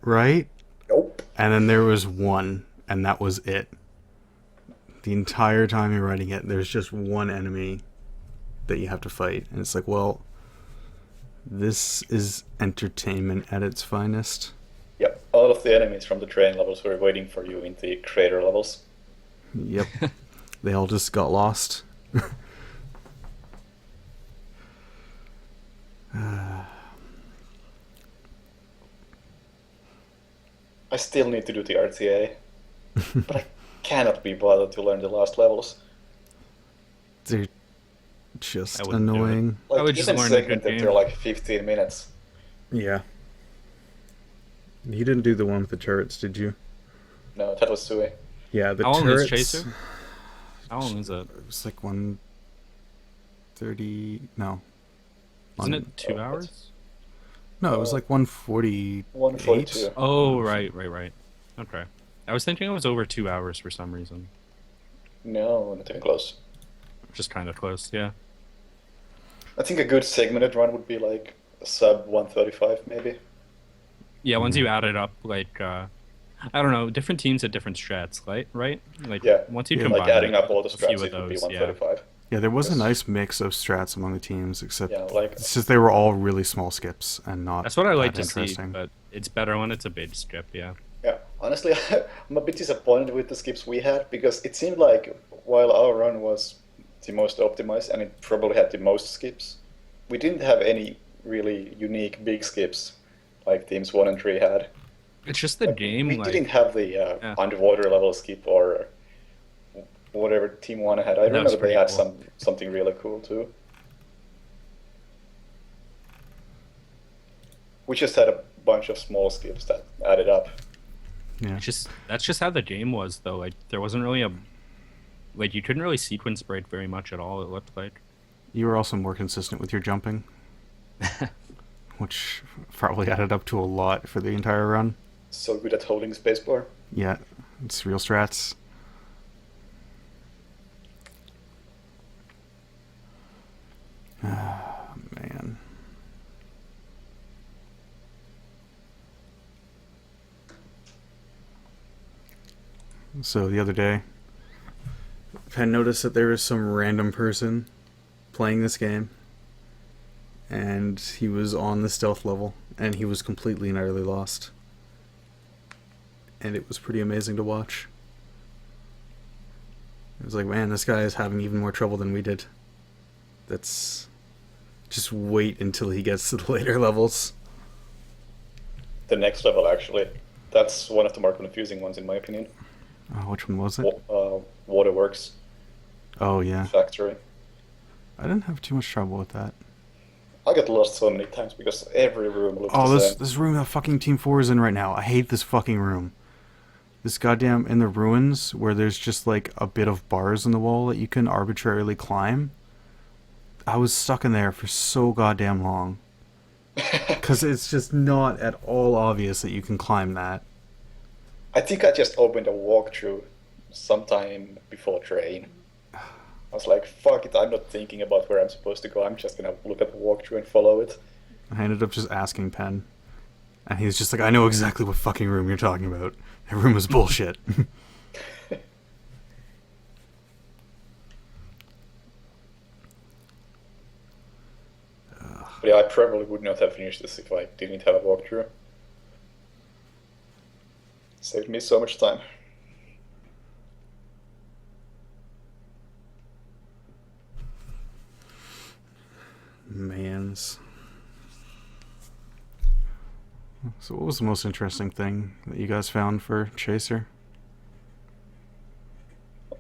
Right?
Nope.
And then there was one, and that was it. The entire time you're writing it, there's just one enemy that you have to fight. And it's like, well, this is entertainment at its finest.
Yep. All of the enemies from the train levels were waiting for you in the crater levels.
Yep. They all just got lost.
I still need to do the RTA, but I cannot be bothered to learn the last levels.
They're just
I wouldn't do it.
annoying.
Like,
I would just
even
learn a good
segmented,
game.
they're like 15 minutes.
Yeah. You didn't do the one with the turrets, did you?
No, that was Sui.
Yeah, the
How long
turrets.
is Chaser? How long is it?
It was like 130. No.
Isn't
One-
it 2 hours?
No, it was like 140.
142.
Oh, right. Okay. I was thinking it was over 2 hours for some reason.
No, not even close.
Just kind of close, yeah.
I think a good segmented run would be like sub 135, maybe.
Yeah, once you add it up, like, I don't know, different teams had different strats, right? Like,
Yeah.
once you
Yeah,
combine
Like adding
it,
up all the
a few
strats,
of
it would be
those,
135.
Yeah, there was a
Yes.
nice mix of strats among the teams, except
Yeah, like
it's just they were all really small skips and not.
That's what I like
that
to see,
interesting.
but it's better when it's a big strip, yeah.
yeah. Honestly, I'm a bit disappointed with the skips we had because it seemed like while our run was the most optimized and it probably had the most skips, we didn't have any really unique big skips like teams 1 and 3 had.
It's just the
Like,
game,
we
like,
didn't have the
Yeah.
underwater level skip or whatever Team 1 had. I
That was
remember they
pretty
had
cool.
something really cool too. We just had a bunch of small skips that added up.
Yeah.
that's just how the game was, though. Like, there wasn't really like, you couldn't really sequence break very much at all, it looked like.
You were also more consistent with your jumping, which probably added up to a lot for the entire run.
So good at holding spacebar.
Yeah, it's real strats. Ah, man. So the other day, I noticed that there was some random person playing this game, and he was on the stealth level, and he was completely and utterly lost. And it was pretty amazing to watch. It was like, man, this guy is having even more trouble than we did. That's... Just wait until he gets to the later levels.
The next level, actually. That's one of the more confusing ones, in my opinion.
Which one was it?
Waterworks
Oh, yeah.
Factory.
I didn't have too much trouble with that.
I got lost so many times because every room looked
Oh,
the
this
same.
this room that fucking Team 4 is in right now. I hate this fucking room. This goddamn in the ruins where there's just like a bit of bars in the wall that you can arbitrarily climb. I was stuck in there for so goddamn long. Because it's just not at all obvious that you can climb that.
I think I just opened a walkthrough sometime before train. I was like, fuck it, I'm not thinking about where I'm supposed to go. I'm just gonna look at the walkthrough and follow it.
I ended up just asking Penn. And he's just like, I know exactly what fucking room you're talking about. That room is bullshit.
But yeah, I probably would not have finished this if I didn't have a walkthrough. Saved me so much time.
Mans. So what was the most interesting thing that you guys found for Chaser?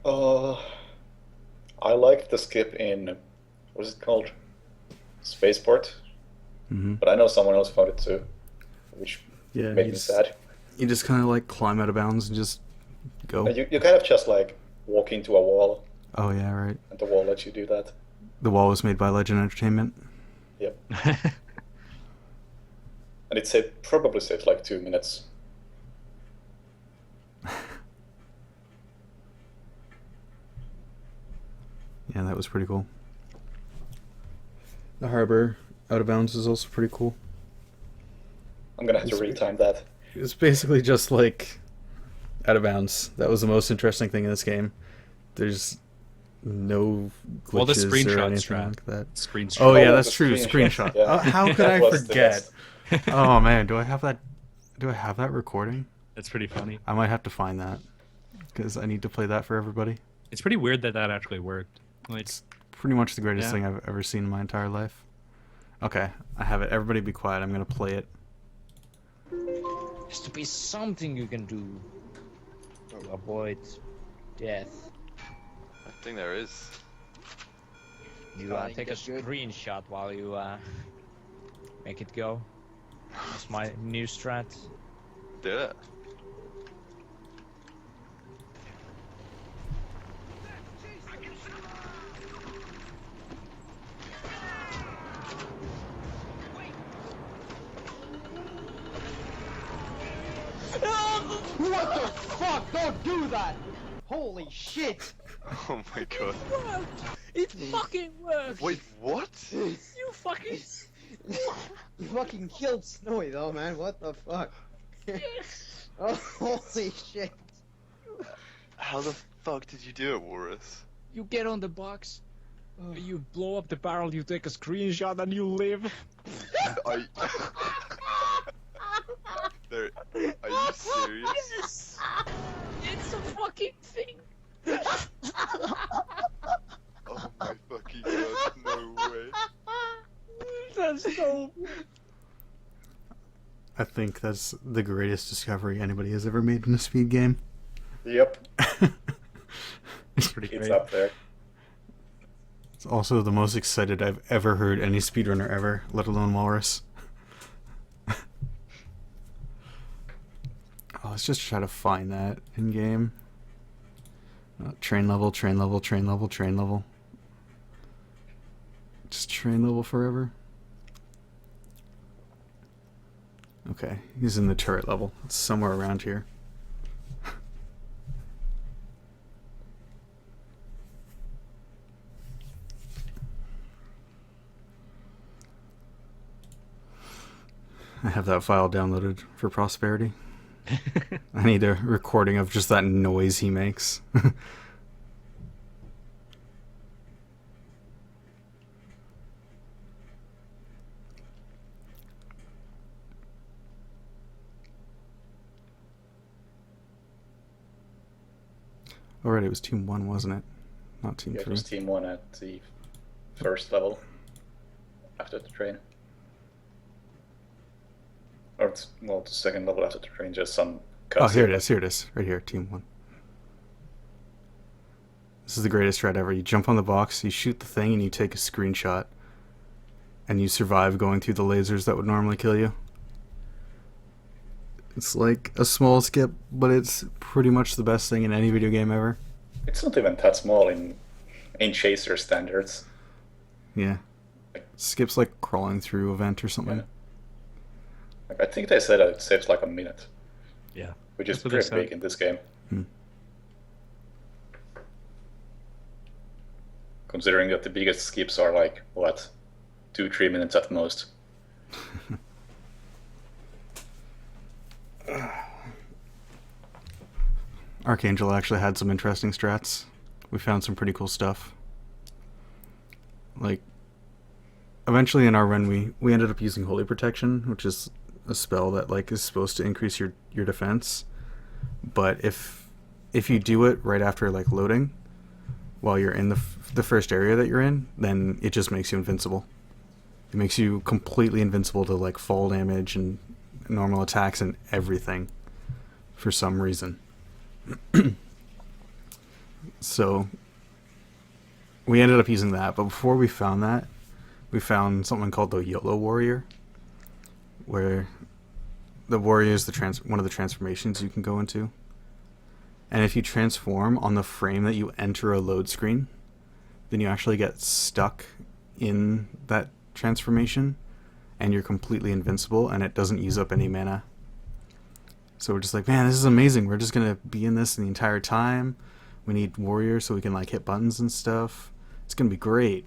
I liked the skip in, what is it called? Spaceport.
Mm-hmm.
But I know someone else found it too, which
Yeah,
made me sad.
You just kind of like climb out of bounds and just go.
You kind of just like walk into a wall,
Oh yeah, right.
and the wall lets you do that.
The wall was made by Legend Entertainment.
Yep. And it said probably said like 2 minutes.
Yeah, that was pretty cool. The harbor out of bounds is also pretty cool.
I'm gonna have to retime that.
It's basically just like out of bounds. That was the most interesting thing in this game. There's no glitches
Well, the
or
screenshot
anything
strat.
like that.
Screenshot.
Oh yeah,
Oh,
that's
the
true.
screenshot.
Screenshot.
Yeah.
How could
That
I
was the
forget?
best.
Oh man, do I have that? Do I have that recording?
It's pretty funny.
I might have to find that because I need to play that for everybody.
It's pretty weird that that actually worked. Like,
It's pretty much the greatest
Yeah.
thing I've ever seen in my entire life. Okay, I have it. Everybody be quiet. I'm gonna play it.
Has to be something you can do to avoid death.
I think there is.
You take a screenshot while you make it go. That's my new strat.
Did it?
What the fuck? Don't do that! Holy shit!
Oh my god.
It fucking worked!
Wait, what?
You fucking...
You fucking killed Snowy though, man. What the fuck? Oh, holy shit.
How the fuck did you do it, Warus?
You get on the box, you blow up the barrel, you take a screenshot, and you live.
Are you... There... Are you serious?
Yes! It's a fucking thing!
Oh my fucking god, no way.
That's so...
I think that's the greatest discovery anybody has ever made in a speed game.
Yep,
it's pretty
it's
great.
up there.
It's also the most excited I've ever heard any speedrunner ever, let alone Walrus. Oh, let's just try to find that in game. Train level, train level, train level, train level. Just train level forever. Okay, he's in the turret level. It's somewhere around here. I have that file downloaded for prosperity. I need a recording of just that noise he makes. Oh, right, it was Team 1, wasn't it? Not Team
Yeah, it
3.
was Team 1 at the first level after the train. Or, well, the second level after the train, just some cutscene.
Oh, here it is. Here it is. Right here, Team 1. This is the greatest strat ever. You jump on the box, you shoot the thing, and you take a screenshot. And you survive going through the lasers that would normally kill you. It's like a small skip, but it's pretty much the best thing in any video game ever.
It's not even that small in Chaser standards.
Yeah. Skip's like crawling through a vent or something.
Yeah. Like, I think they said that it saves like a minute,
Yeah.
which is
That's what they
pretty
said.
big in this game. Considering that the biggest skips are like, what, 2-3 minutes at most.
Archangel actually had some interesting strats. We found some pretty cool stuff. Like, eventually in our run, we ended up using Holy Protection, which is a spell that like is supposed to increase your defense. But if you do it right after like loading, while you're in the first area that you're in, then it just makes you invincible. It makes you completely invincible to like fall damage and normal attacks and everything for some reason. So we ended up using that, but before we found that, we found something called the YOLO Warrior, where the warrior is one of the transformations you can go into. And if you transform on the frame that you enter a load screen, then you actually get stuck in that transformation and you're completely invincible and it doesn't use up any mana. So we're just like, man, this is amazing. We're just going to be in this the entire time. We need warrior so we can like hit buttons and stuff. It's going to be great.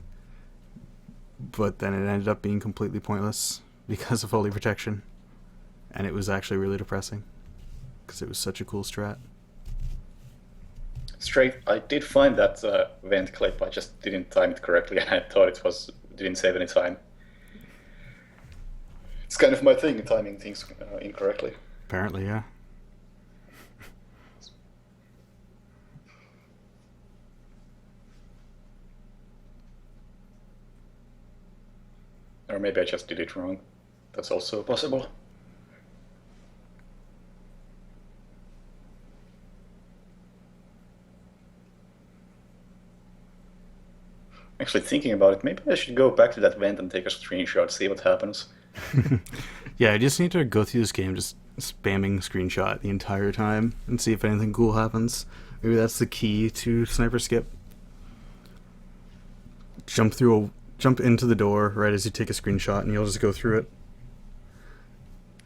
But then it ended up being completely pointless because of Holy Protection. And it was actually really depressing because it was such a cool strat.
Straight, I did find that vent clip, I just didn't time it correctly, and I thought didn't save any time. It's kind of my thing, timing things incorrectly.
Apparently, yeah.
Or maybe I just did it wrong. That's also possible. Actually, thinking about it, maybe I should go back to that vent and take a screenshot, see what happens.
Yeah, I just need to go through this game just spamming screenshot the entire time and see if anything cool happens. Maybe that's the key to Sniper Skip. Jump into the door right as you take a screenshot and you'll just go through it.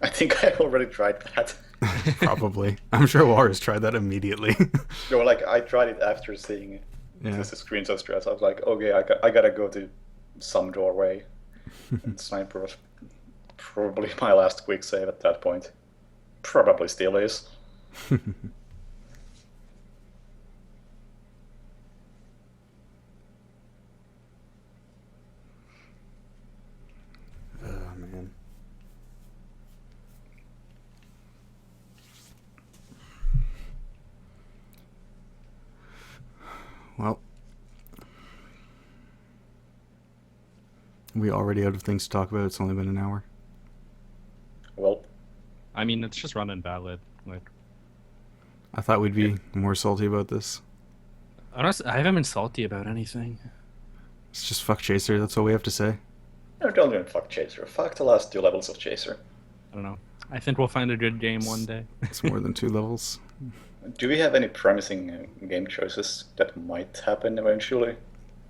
I think I already tried that.
Probably. I'm sure War's tried that immediately.
No, like I tried it after seeing this screenshot stress. I was like, okay, I gotta go to some doorway. And Sniper was probably my last quick save at that point. Probably still is.
Oh, man. Well, we already out of things to talk about. It's only been an hour.
Well,
I mean, it's just run Invalid. Like,
I thought we'd be more salty about this.
honestly, I haven't been salty about anything.
It's just fuck Chaser. That's all we have to say.
no, don't even fuck Chaser. Fuck the last 2 levels of Chaser.
I don't know. I think we'll find a good game one day.
It's more than 2 levels.
Do we have any promising game choices that might happen eventually?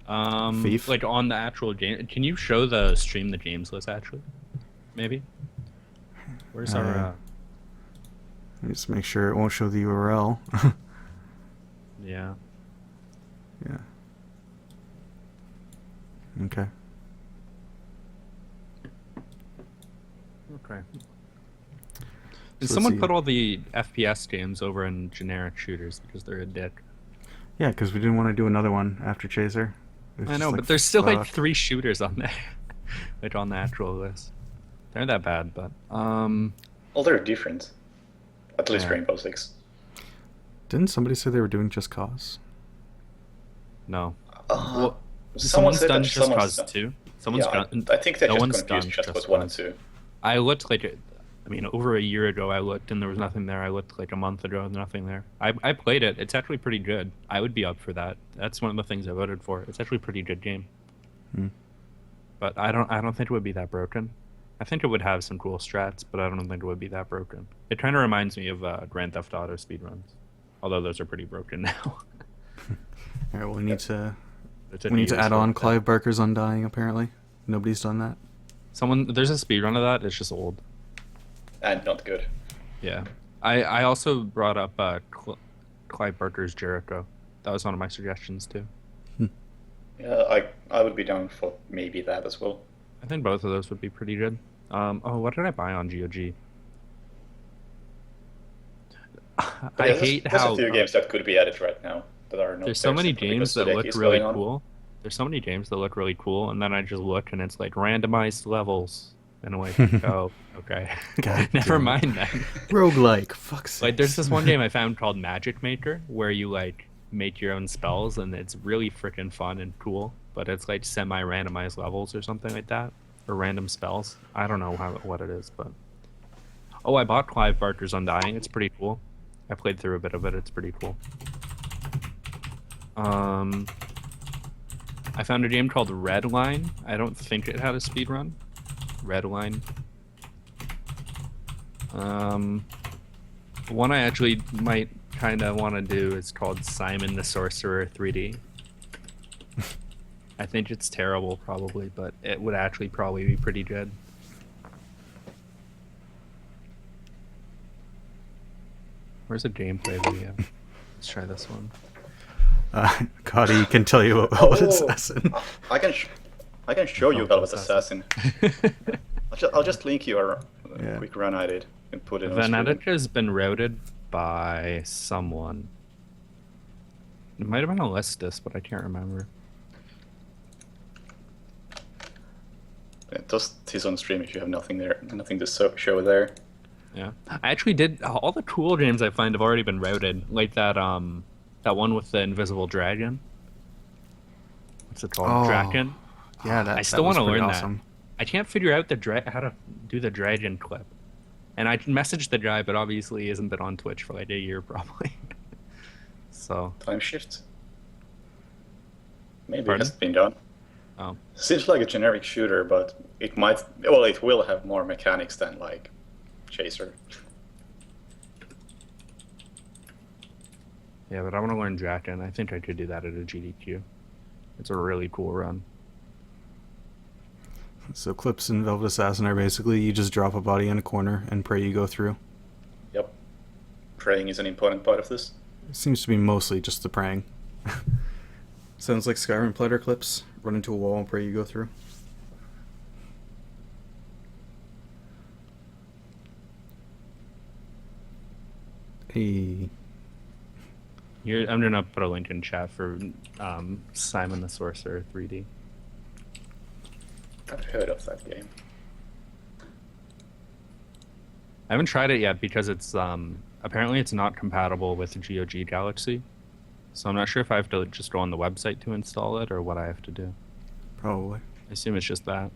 Thief?
Like on the actual game. Can you show the games list actually? Maybe. Where's our?
Let me just make sure it won't show the URL.
Yeah.
Yeah. Okay.
Okay.
So let's
Someone
see.
put all the FPS games over in generic shooters because they're a dick.
Yeah, because we didn't want to do another one after Chaser. It was
I
just
know,
like,
but there's still like
fuck.
3 shooters on there, like on the actual list. They're that bad, but
Well, they're different. At least
Yeah.
Rainbow Six.
Didn't somebody say they were doing Just Cause?
No.
Uh,
Well,
someone
someone's
said
done
that
Just
someone's
Cause 2. Someone's
yeah,
done.
I think they
no
just
one's
confused
done
Just
Just
Cause 1 and
Cause.
2.
I looked like it. I mean, over a year ago, I looked and there was nothing there. I looked like a month ago, nothing there. I played it. It's actually pretty good. I would be up for that. That's one of the things I voted for. It's actually a pretty good game.
Hmm.
But I don't think it would be that broken. I think it would have some cool strats, but I don't think it would be that broken. It kind of reminds me of Grand Theft Auto speedruns, although those are pretty broken now.
All right, we need to
It took
we need to
years
add
for
on
that.
Clive Barker's Undying. Apparently, nobody's done that.
There's a speedrun of that. It's just old.
And not good.
Yeah. I also brought up Clive Barker's Jericho. That was one of my suggestions too.
Yeah, I would be down for maybe that as well.
I think both of those would be pretty good. What did I buy on GOG?
But
I
yeah,
hate
there's
how
a few games that could be added right now that are not
there's so
there
many
simply
games
because
that
Sudeki
look
is
really
going on.
cool. There's so many games that look really cool, and then I just look and it's like randomized levels. And I'm like, oh, okay.
God
Never
damn it.
mind then.
Roguelike, fuck's sake.
Like, there's this one game I found called Magic Maker where you, like, make your own spells, and it's really freaking fun and cool. But it's, like, semi-randomized levels or something like that. Or random spells. I don't know what it is, but... Oh, I bought Clive Barker's Undying. It's pretty cool. I played through a bit of it. It's pretty cool. I found a game called Red Line. I don't think it had a speedrun. Red Line. One I actually might kind of want to do is called Simon the Sorcerer 3D. I think it's terrible, probably, but it would actually probably be pretty good. Where's a gameplay video? Let's try this one.
Cody can tell you about Velvet Assassin.
I can show you
Velvet
Velvet Assassin. I'll just link your quick run I did and put it on screen.
Venetica has been routed by someone. It might have been Alistus, but I can't remember.
Just tease on stream if you have nothing there, nothing to show there.
Yeah, I actually did. All the cool games I find have already been routed, like that that one with the invisible dragon. What's it called?
Oh,
Draken.
Yeah, that.
I still
want to
learn
awesome.
that. I can't figure out how to do the dragon clip, and I messaged the guy, but obviously he hasn't been on Twitch for like a year probably. So.
Time shift. Maybe
Pardon?
it has been done.
Oh.
Seems like a generic shooter, but it might. Well, it will have more mechanics than like Chaser.
Yeah, but I want to learn Draken. I think I could do that at a GDQ. It's a really cool run.
So clips in Velvet Assassin are basically you just drop a body in a corner and pray you go through.
Yep. Praying is an important part of this.
It seems to be mostly just the praying. Sounds like Skyrim platter clips. Run into a wall and pray you go through. Hey.
Here, I'm gonna put a link in chat for Simon the Sorcerer 3D.
I've heard of that game.
I haven't tried it yet because it's apparently it's not compatible with GOG Galaxy, so I'm not sure if I have to just go on the website to install it or what I have to do.
Probably.
I assume it's just that.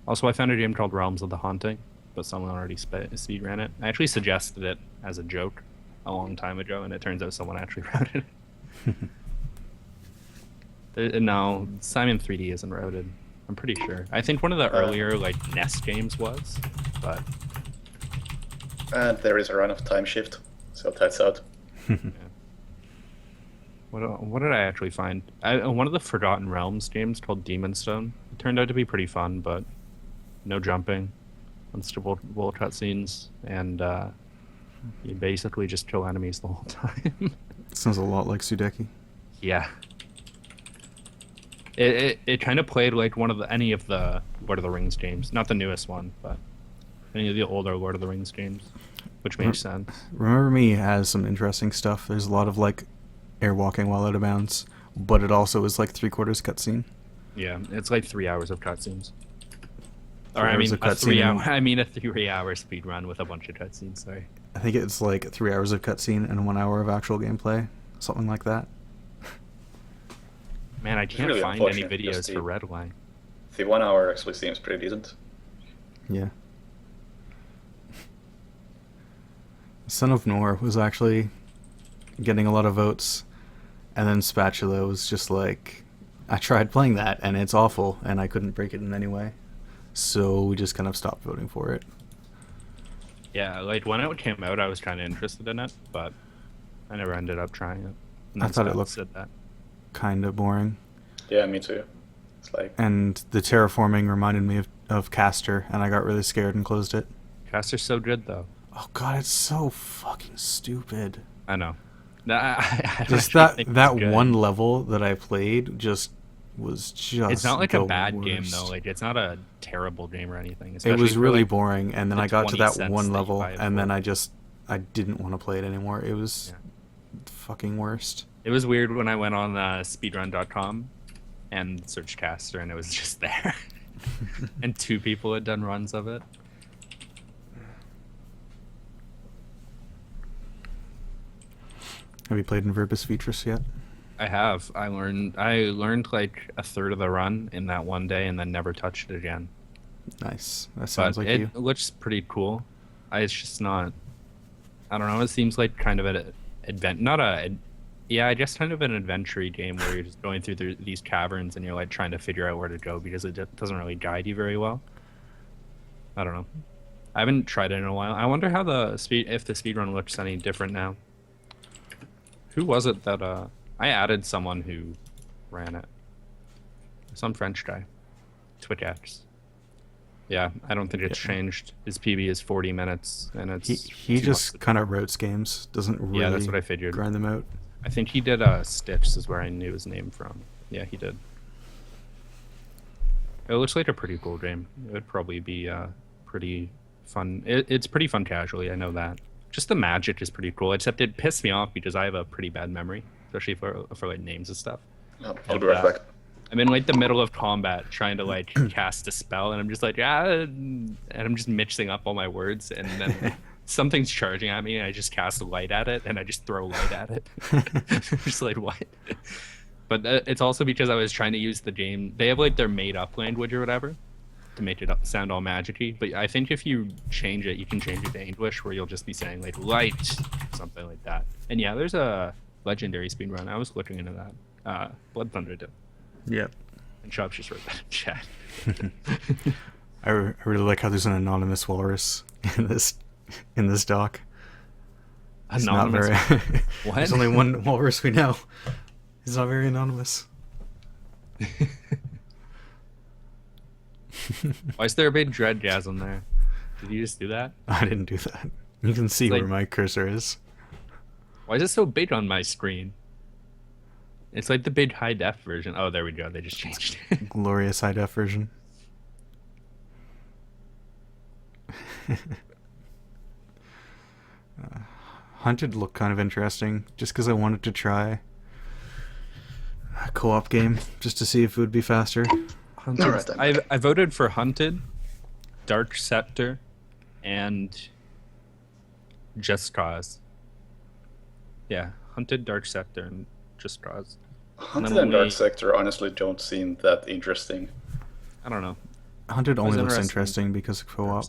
Also, I found a game called Realms of the Haunting, but someone already speedran it. I actually suggested it as a joke a long time ago, and it turns out someone actually routed it. No, Simon 3D isn't routed. I'm pretty sure. I think one of the earlier like NES games was, but
And there is a run of Time Shift, so that's out.
yeah. What did I actually find? One of the Forgotten Realms games called Demon's Stone. It turned out to be pretty fun, but no jumping, unskippable cutscenes, and you basically just kill enemies the whole time.
Sounds a lot like Sudeki.
Yeah. It kind of played like any of the Lord of the Rings games, not the newest one, but any of the older Lord of the Rings games, which makes sense.
Remember Me has some interesting stuff. There's a lot of like airwalking while out of bounds, but it also is like 3/4 cutscene.
Yeah, it's like 3 hours of cutscenes. Or I mean, a 3-hour speed run with a bunch of cutscenes. Sorry.
I think it's like 3 hours of cutscene and 1 hour of actual gameplay, something like that.
Man, I
It's
can't
really
find any
unfortunate because
videos for Redline.
The 1 hour actually seems pretty decent.
Yeah. Son of Nor was actually getting a lot of votes, and then Spatula was just like, I tried playing that and it's awful and I couldn't break it in any way. So we just kind of stopped voting for it.
Yeah, like when it came out, I was kind of interested in it, but I never ended up trying it. And
I
then
thought it
Scott
looked
said that.
kind of boring.
Yeah, me too. It's like,
And the terraforming reminded me of Caster, and I got really scared and closed it.
Caster's so good though.
Oh god, it's so fucking stupid.
I know. I don't
Just
actually think
that
it's good.
one level that I played just was just
It's not like a
the
bad game
worst.
though. Like it's not a terrible game or anything.
It
especially
was
for,
really
like,
boring, and then
the
I got to
20
that
cents
one
that you
level,
buy it
and then
for.
I didn't want to play it anymore. It was
Yeah.
fucking worst.
It was weird when I went on speedrun.com and searched Caster, and it was just there. And 2 people had done runs of it.
Have you played in Verbis Vitris yet?
I have. I learned like a third of the run in that one day, and then never touched it again.
Nice. That sounds
But
like
it
you.
looks pretty cool. It's just not. I don't know. It seems like kind of an just kind of an adventure game where you're just going through these caverns and you're like trying to figure out where to go because it doesn't really guide you very well. I don't know. I haven't tried it in a while. I wonder how if the speedrun looks any different now. Who was it that I added someone who ran it? Some French guy. Twitch X. Yeah, I don't think it's changed. His PB is 40 minutes, and it's
He just kind of routes games, doesn't really
Yeah, that's what I figured.
grind them out.
I think he did Stitch is where I knew his name from. Yeah, he did. It looks like a pretty cool game. It would probably be pretty fun. It's pretty fun casually, I know that. Just the magic is pretty cool, except it pissed me off because I have a pretty bad memory, especially for like names and stuff.
I'll be right back.
I'm in like the middle of combat trying to like cast a spell, and I'm just like, and I'm just mixing up all my words, and then something's charging at me, and I just cast light at it, and I just throw light at it. Just like, what? But it's also because I was trying to use the game. They have like their made-up language or whatever to make it sound all magic-y. But I think if you change it, you can change it to English, where you'll just be saying like light, something like that. And yeah, there's a legendary speedrun. I was looking into that. Blood Thunder did.
Yep.
And Chubbs just wrote that in chat.
I really like how there's an anonymous walrus in this doc. It's
Anonymous.
not very.
What?
There's only one walrus we know. He's not very anonymous.
Why is there a big dreadgasm there? Did you just do that?
I didn't do that. You can see
Like-
where my cursor is.
Why is it so big on my screen? It's like the big high def version. Oh, there we go. They just changed it.
Glorious high def version. Hunted looked kind of interesting, just because I wanted to try a co-op game, just to see if it would be faster.
Hunted.
Alright, then.
I voted for Hunted, Dark Scepter, and Just Cause. Yeah, Hunted, Dark Scepter, and Just Cause.
Hunted and Dark Sector honestly don't seem that interesting.
I don't know.
Hunted only looks
interesting.
interesting because of co-op.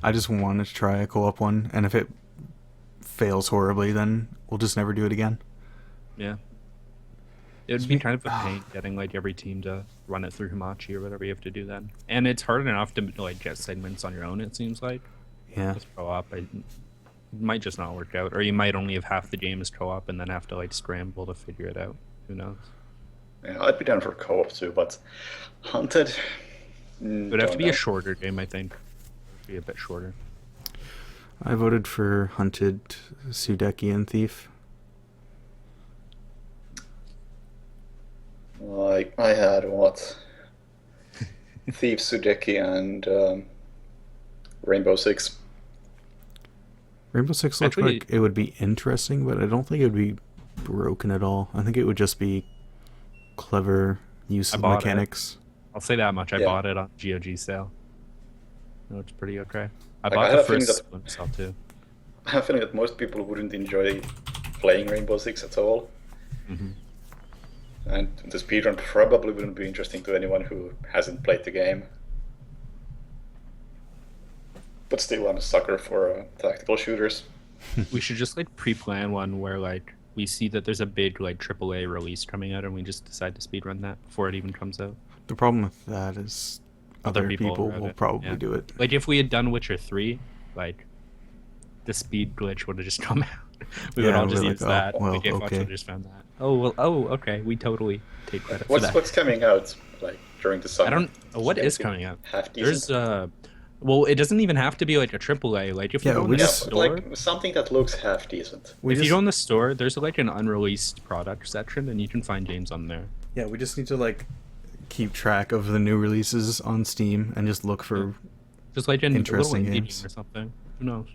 I just wanted to try a co-op one, and if it fails horribly, then we'll just never do it again.
Yeah. It would be kind of a pain getting like every team to run it through Hamachi or whatever you have to do then. And it's hard enough to like get segments on your own, it seems like.
Yeah.
With co-op, it might just not work out. Or you might only have half the game as co-op and then have to like scramble to figure it out. Who knows?
Yeah, I'd be down for co-op too, but Hunted.
It would have to be a shorter game, I think. Be a bit shorter.
I voted for Hunted, Sudeki, and Thief.
Like I had what? Thief, Sudeki, and Rainbow Six.
Rainbow Six looked
Actually-
like it would be interesting, but I don't think it would be broken at all. I think it would just be clever use
I
of
bought it.
mechanics.
I'll say that much. I
Yeah.
bought it on GOG sale. No, it's pretty okay. I
Like,
bought
I
the
have a feeling
first
that-
Splinter Cell too.
I have a feeling that most people wouldn't enjoy playing Rainbow Six at all.
Mhm.
And the speedrun probably wouldn't be interesting to anyone who hasn't played the game. But still, I'm a sucker for tactical shooters.
We should just like pre-plan one where like we see that there's a big like AAA release coming out, and we just decide to speedrun that before it even comes out.
The problem with that is
Other
other
people
people
wrote
will
it,
probably
yeah.
do it.
Like if we had done Witcher 3, like the speed glitch would have just come out. We would
Yeah,
all just
we're
use
like, oh,
that.
well,
and Fox
okay.
would have just found that. Oh well. Oh okay. We totally take credit for that.
What's coming out like during the summer?
I don't. What is
Anything
coming out?
half
There's
decent?
well, it doesn't even have to be like a AAA. Like if
Yeah,
you go in
we
the
just-
But,
store,
like something that looks half decent.
We
if
just,
you go in the store, there's like an unreleased product section, and you can find games on there.
yeah, we just need to like keep track of the new releases on Steam and just look for.
Just like in a little
Interesting
indie
games.
game or something. Who knows?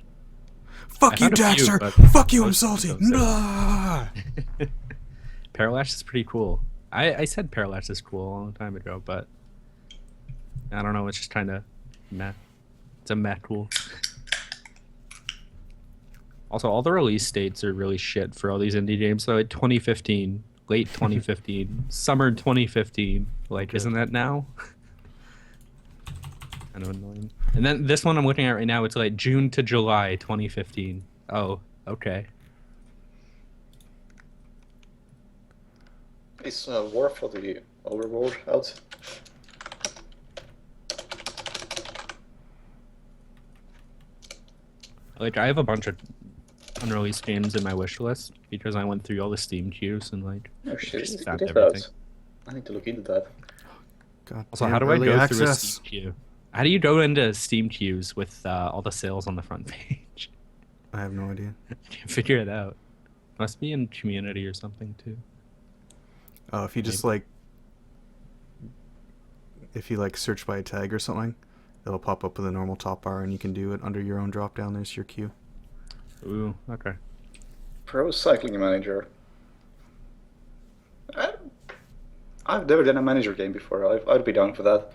Fuck
I
you,
found a few,
Daxter!
but
Fuck you, I'm
most
salty!
don't say.
Nah!
Parallax is pretty cool. I said Parallax is cool a long time ago, but I don't know. It's just kind of meh. It's a meh cool. Also, all the release dates are really shit for all these indie games. So, like 2015, late 2015, summer 2015. Like, isn't that now? Kind of annoying. And then this one I'm looking at right now, it's like June to July 2015. Oh, okay.
Is War for the Overworld out?
Like, I have a bunch of unreleased games in my wish list because I went through all the Steam queues and like
Oh shit,
just
it
found
is
everything.
out. I need to look into that.
God
Also,
damn,
how do I
early
go through a
access.
Steam queue? How do you go into Steam queues with all the sales on the front page?
I have no idea.
Can't figure it out. Must be in community or something too.
Oh, if you just like, if you like search by a tag or something, it'll pop up with a normal top bar, and you can do it under your own drop down. There's your queue.
Ooh, okay.
Pro Cycling Manager. I've never done a manager game before. I'd be down for that.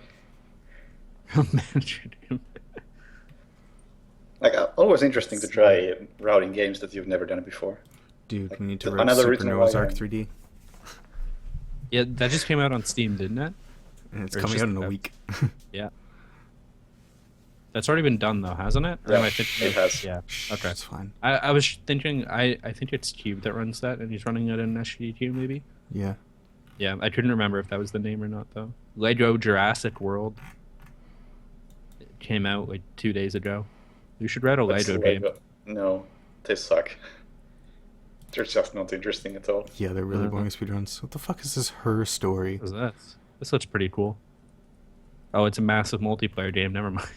Manager game.
Like, always interesting to try routing games that you've never done before.
Dude,
Like,
we need to
th-
write
another
Super
reason
Noah's
why
Ark
I'm-
3D,
Yeah, that just came out on Steam, didn't it?
and it's
Or it's
coming
just
out in a
about-
week.
Yeah. That's already been done though, hasn't it? Or
Yeah,
am I thinking
it has.
Yeah. Okay.
It's fine.
I was thinking I think it's Cube that runs that, and he's running it in SGDQ maybe.
Yeah.
Yeah, I couldn't remember if that was the name or not though. Lego Jurassic World. It came out like 2 days ago. You should write a
That's
Lego game.
No, they suck. They're just not interesting at all.
Yeah, they're really
Uh-huh.
boring speedruns. What the fuck is this Her story?
What is this? This looks pretty cool. Oh, it's a massive multiplayer game. Never mind.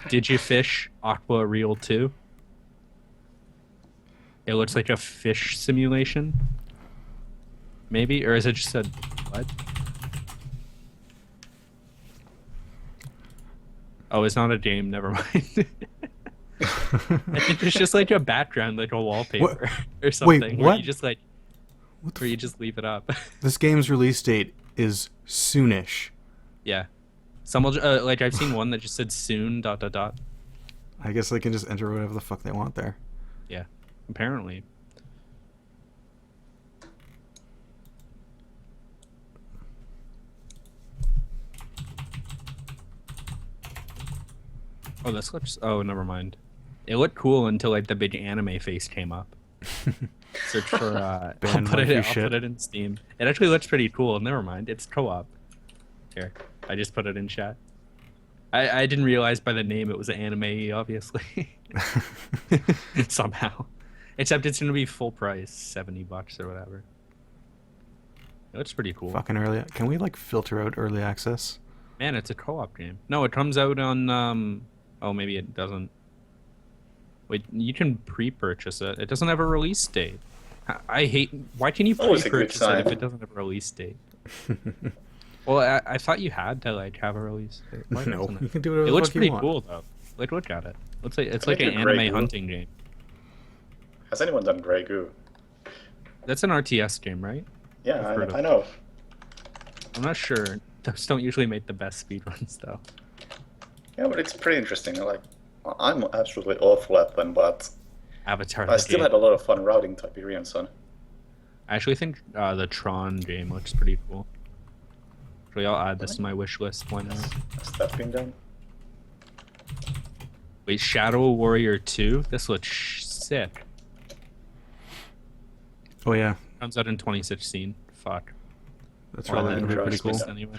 Did you fish Aqua Real 2? It looks like a fish simulation. Maybe? Or is it just a... What? Oh, it's not a game. Never mind. I think it's just like a background, like a wallpaper or something. Where
what?
you just like...
What the
Where you just leave it up.
This game's release date is soonish.
Yeah. Someone like I've seen one that just said soon ...
I guess they can just enter whatever the fuck they want there.
Yeah. Apparently. Oh, this looks oh, never mind. It looked cool until like the big anime face came up. Search for I'll
Ban
put
waifu
I'll
shit.
put it in Steam. It actually looks pretty cool. Never mind. It's co-op. Here. I just put it in chat. I didn't realize by the name it was an anime, obviously. Somehow. Except it's gonna be full price, $70 or whatever. It looks pretty cool.
Fucking early. Can we like filter out early access?
Man, it's a co-op game. No, it comes out on oh, maybe it doesn't. Wait, you can pre-purchase it. It doesn't have a release date. I hate. Why can you
Always a good
pre-purchase it if
sign.
it doesn't have a release date? Well, I thought you had to like have a release date. Why
No,
doesn't
you
it?
can do whatever
It
the
looks
fuck you
pretty
want.
cool though. Like, look at it. Looks like it's
Can
like
I
an
do Grey
anime
Goo?
hunting game.
Has anyone done Grey Goo?
That's an RTS game, right?
Yeah,
I've heard of
I know.
I'm not sure. Those don't usually make the best speedruns, though.
Yeah, but it's pretty interesting. Like, I'm absolutely awful at them, but
Avatar.
I still had a lot of fun routing Tiberian Sun.
I actually think the Tron game looks pretty cool. Actually, I'll add this to my wish list. Why not?
Has that been done?
Wait, Shadow Warrior 2? This looks sick.
Oh yeah,
Comes out in 2016. Fuck.
that's
Well,
probably
then
gonna be pretty
Trust
cool.
me.
Anyway.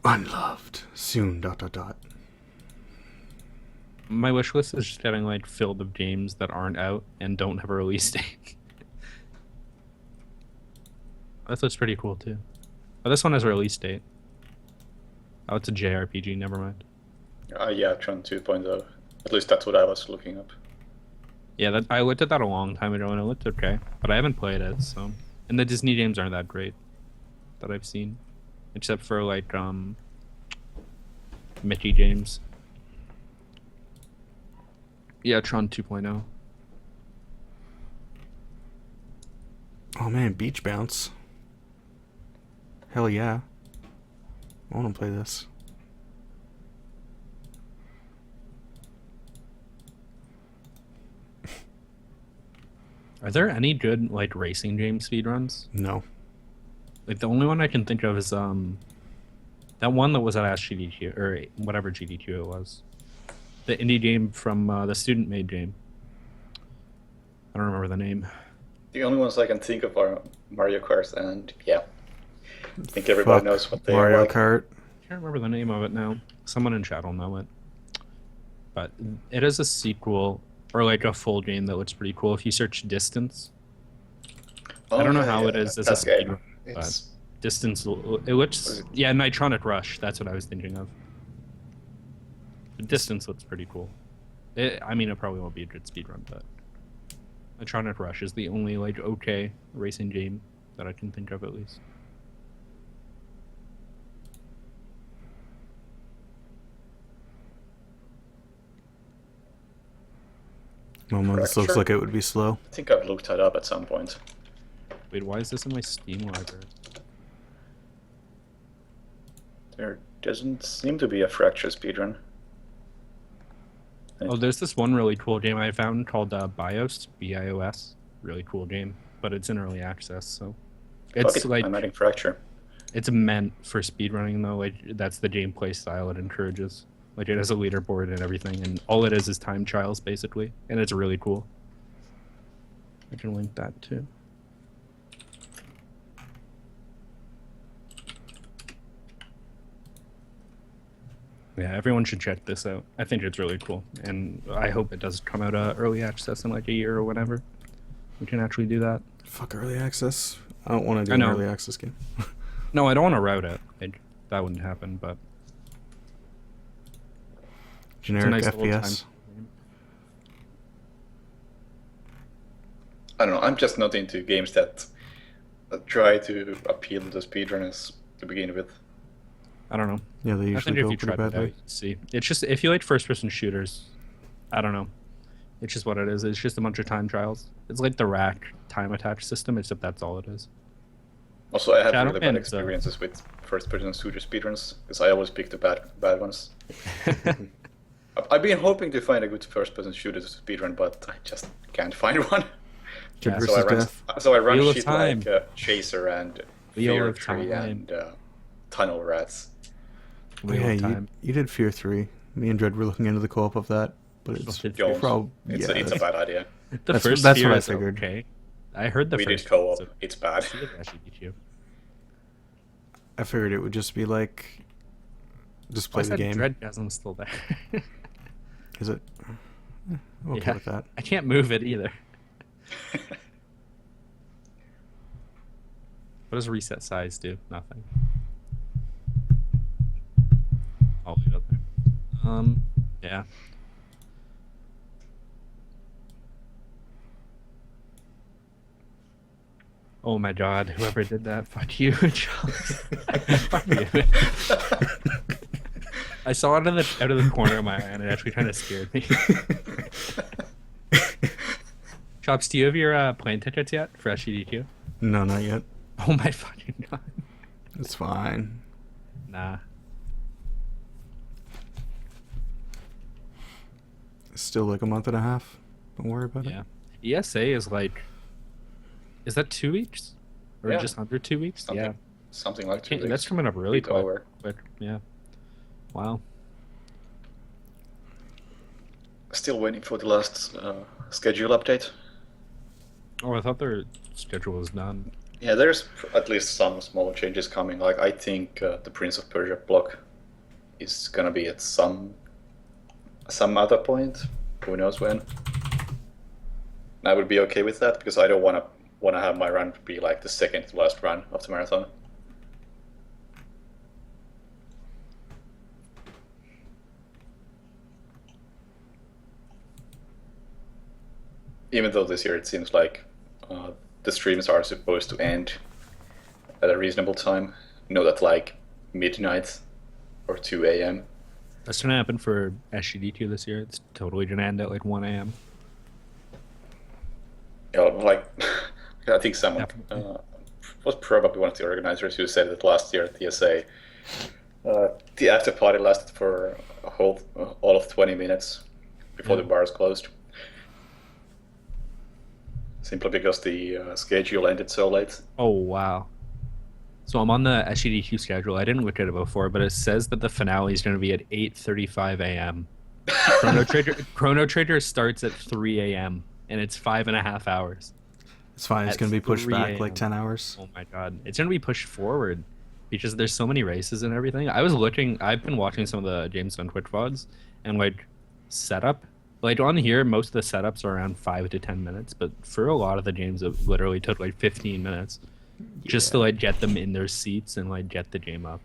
Unloved soon. ...
My wish list is just getting like filled with games that aren't out and don't have a release date. That looks pretty cool too. Oh, this one has a release date. Oh, it's a JRPG. Never mind.
Yeah, Tron 2.0. At least that's what I was looking up.
Yeah, I looked at that a long time ago and it looked okay, but I haven't played it. So, and the Disney games aren't that great that I've seen, except for like Mickey games. Yeah, Tron 2.0.
Oh man, Beach Bounce. Hell yeah. I want to play this.
Are there any good like racing game speedruns?
No.
Like the only one I can think of is that one that was at Ask GDQ or whatever GDQ it was. The indie game from the student made game. I don't remember the name.
The only ones I can think of are Mario Kart, and yeah, I think everybody
Fuck
knows what they
Mario
are like.
Kart.
I can't remember the name of it now. Someone in chat will know it. But it is a sequel or like a full game that looks pretty cool. If you search Distance, I don't know how it is as a
that game.
speedrun,
It's
Distance, it looks, yeah, Nitronic Rush, that's what I was thinking of. The Distance looks pretty cool. I mean, it probably won't be a good speedrun, but Nitronic Rush is the only like okay racing game that I can think of at least.
Momo, this looks
Fracture.
like it would be slow.
I think I've looked that up at some point.
Wait, why is this in my Steam library?
There doesn't seem to be a Fracture speedrun.
Oh, there's this one really cool game I found called BIOS, BIOS. Really cool game, but it's in early access, so
Fuck
it's
it,
like
I'm adding Fracture.
it's meant for speedrunning though. Like that's the gameplay style it encourages. Like it has a leaderboard and everything, and all it is time trials basically, and it's really cool. I can link that too. Yeah, everyone should check this out. I think it's really cool, and I hope it does come out early access in like a year or whatever. We can actually do that.
Fuck early access. I don't want to do
I
an
know.
early access game.
No, I don't want to route it. That wouldn't happen, but it's a
Generic
nice little time.
FPS.
I don't know, I'm just not into games that try to appeal to speedrunners to begin with.
I don't know.
Yeah, they
I
usually
think if
go
you
pretty
try it out,
badly.
you see. It's just if you like first-person shooters, I don't know. It's just what it is. It's just a bunch of time trials. It's like the rack time attached system, except that's all it is.
Also, I have
Shadow
really bad
Man's,
experiences with first-person shooter speedruns, because I always pick the bad ones. I've been hoping to find a good first-person shooter speedrun, but I just can't find one.
Good
Yeah,
versus death.
So I run
Wheel of
shit
Time.
like Chaser and
Wheel
Fear
of
3
Time.
and Tunnel Rats.
Oh,
Wheel
yeah,
of Time.
you did Fear 3. Me and Dread were looking into the co-op of that, but it's
Don't.
probably
It's a bad idea.
The
That's-
first
that's
Fear
what I
is
figured.
Okay. I heard the
We
first
did co-op.
so
It's bad.
see if I should get you.
I figured it would just be like just
Why
play
is
the
that
game.
Dreadgasm still there?
Is it? I'm okay
Yeah.
with that.
I can't move it either. What does reset size do? Nothing. I'll leave it there. Yeah. Oh my god, whoever did that, fuck you, Charles. Fuck you. I saw it out of the corner of my eye and it actually kind of scared me. Chops, do you have your plane tickets yet for SGDQ?
No, not yet.
Oh my fucking god.
It's fine.
Nah.
It's still like a month and a half. Don't worry about it.
Yeah. ESA is like. Is that 2 weeks? Or
Yeah.
just under 2 weeks?
Something,
Yeah.
something like 2 weeks.
That's coming up really
Bit over.
quick. Yeah. Wow.
Still waiting for the last schedule update.
Oh, I thought their schedule was done.
Yeah, there's at least some small changes coming. Like I think the Prince of Persia block is gonna be at some other point. Who knows when? And I would be okay with that because I don't want to have my run be like the second to last run of the marathon. Even though this year it seems like the streams are supposed to end at a reasonable time, not at like midnight or 2 a.m.
That's gonna happen for SGD2 this year. It's totally gonna end at like 1 a.m.
Yeah, like I think someone was probably one of the organizers who said that last year at TSA, the after party lasted for all of 20 minutes before the bars closed. Simply because the schedule ended so late.
Oh wow. So I'm on the SGD2 schedule. I didn't look at it before, but it says that the finale is going to be at 8:35 a.m. Chrono Trigger starts at 3 a.m. and it's 5.5 hours.
It's fine. It's
At
going to be pushed
3
back like
a.m.
10 hours.
Oh my god. It's going to be pushed forward because there's so many races and everything. I've been watching some of the James Gunn Twitch VODs and like setup. Like on here, most of the setups are around 5 to 10 minutes, but for a lot of the games, it literally took like 15 minutes just to like get them in their seats and like get the game up.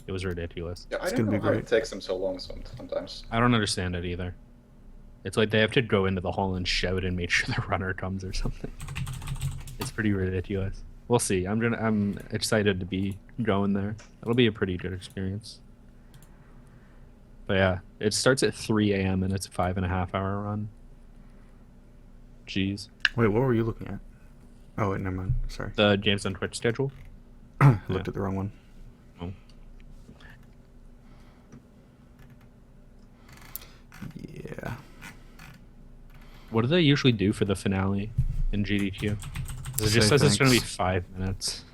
It was ridiculous.
Yeah, I
It's
don't
gonna
know
be
how
great.
it takes them so long sometimes.
I don't understand it either. It's like they have to go into the hall and shout and make sure the runner comes or something. It's pretty ridiculous. We'll see. I'm excited to be going there. It'll be a pretty good experience. But yeah, it starts at 3 a.m. and it's a 5.5 hour run. Jeez.
Wait, what were you looking at? Oh, wait, never mind. Sorry.
The James on Twitch schedule?
I looked at the wrong one.
Oh.
Yeah.
What do they usually do for the finale in GDQ? It
Say
just says it's going to be
thanks.
5 minutes.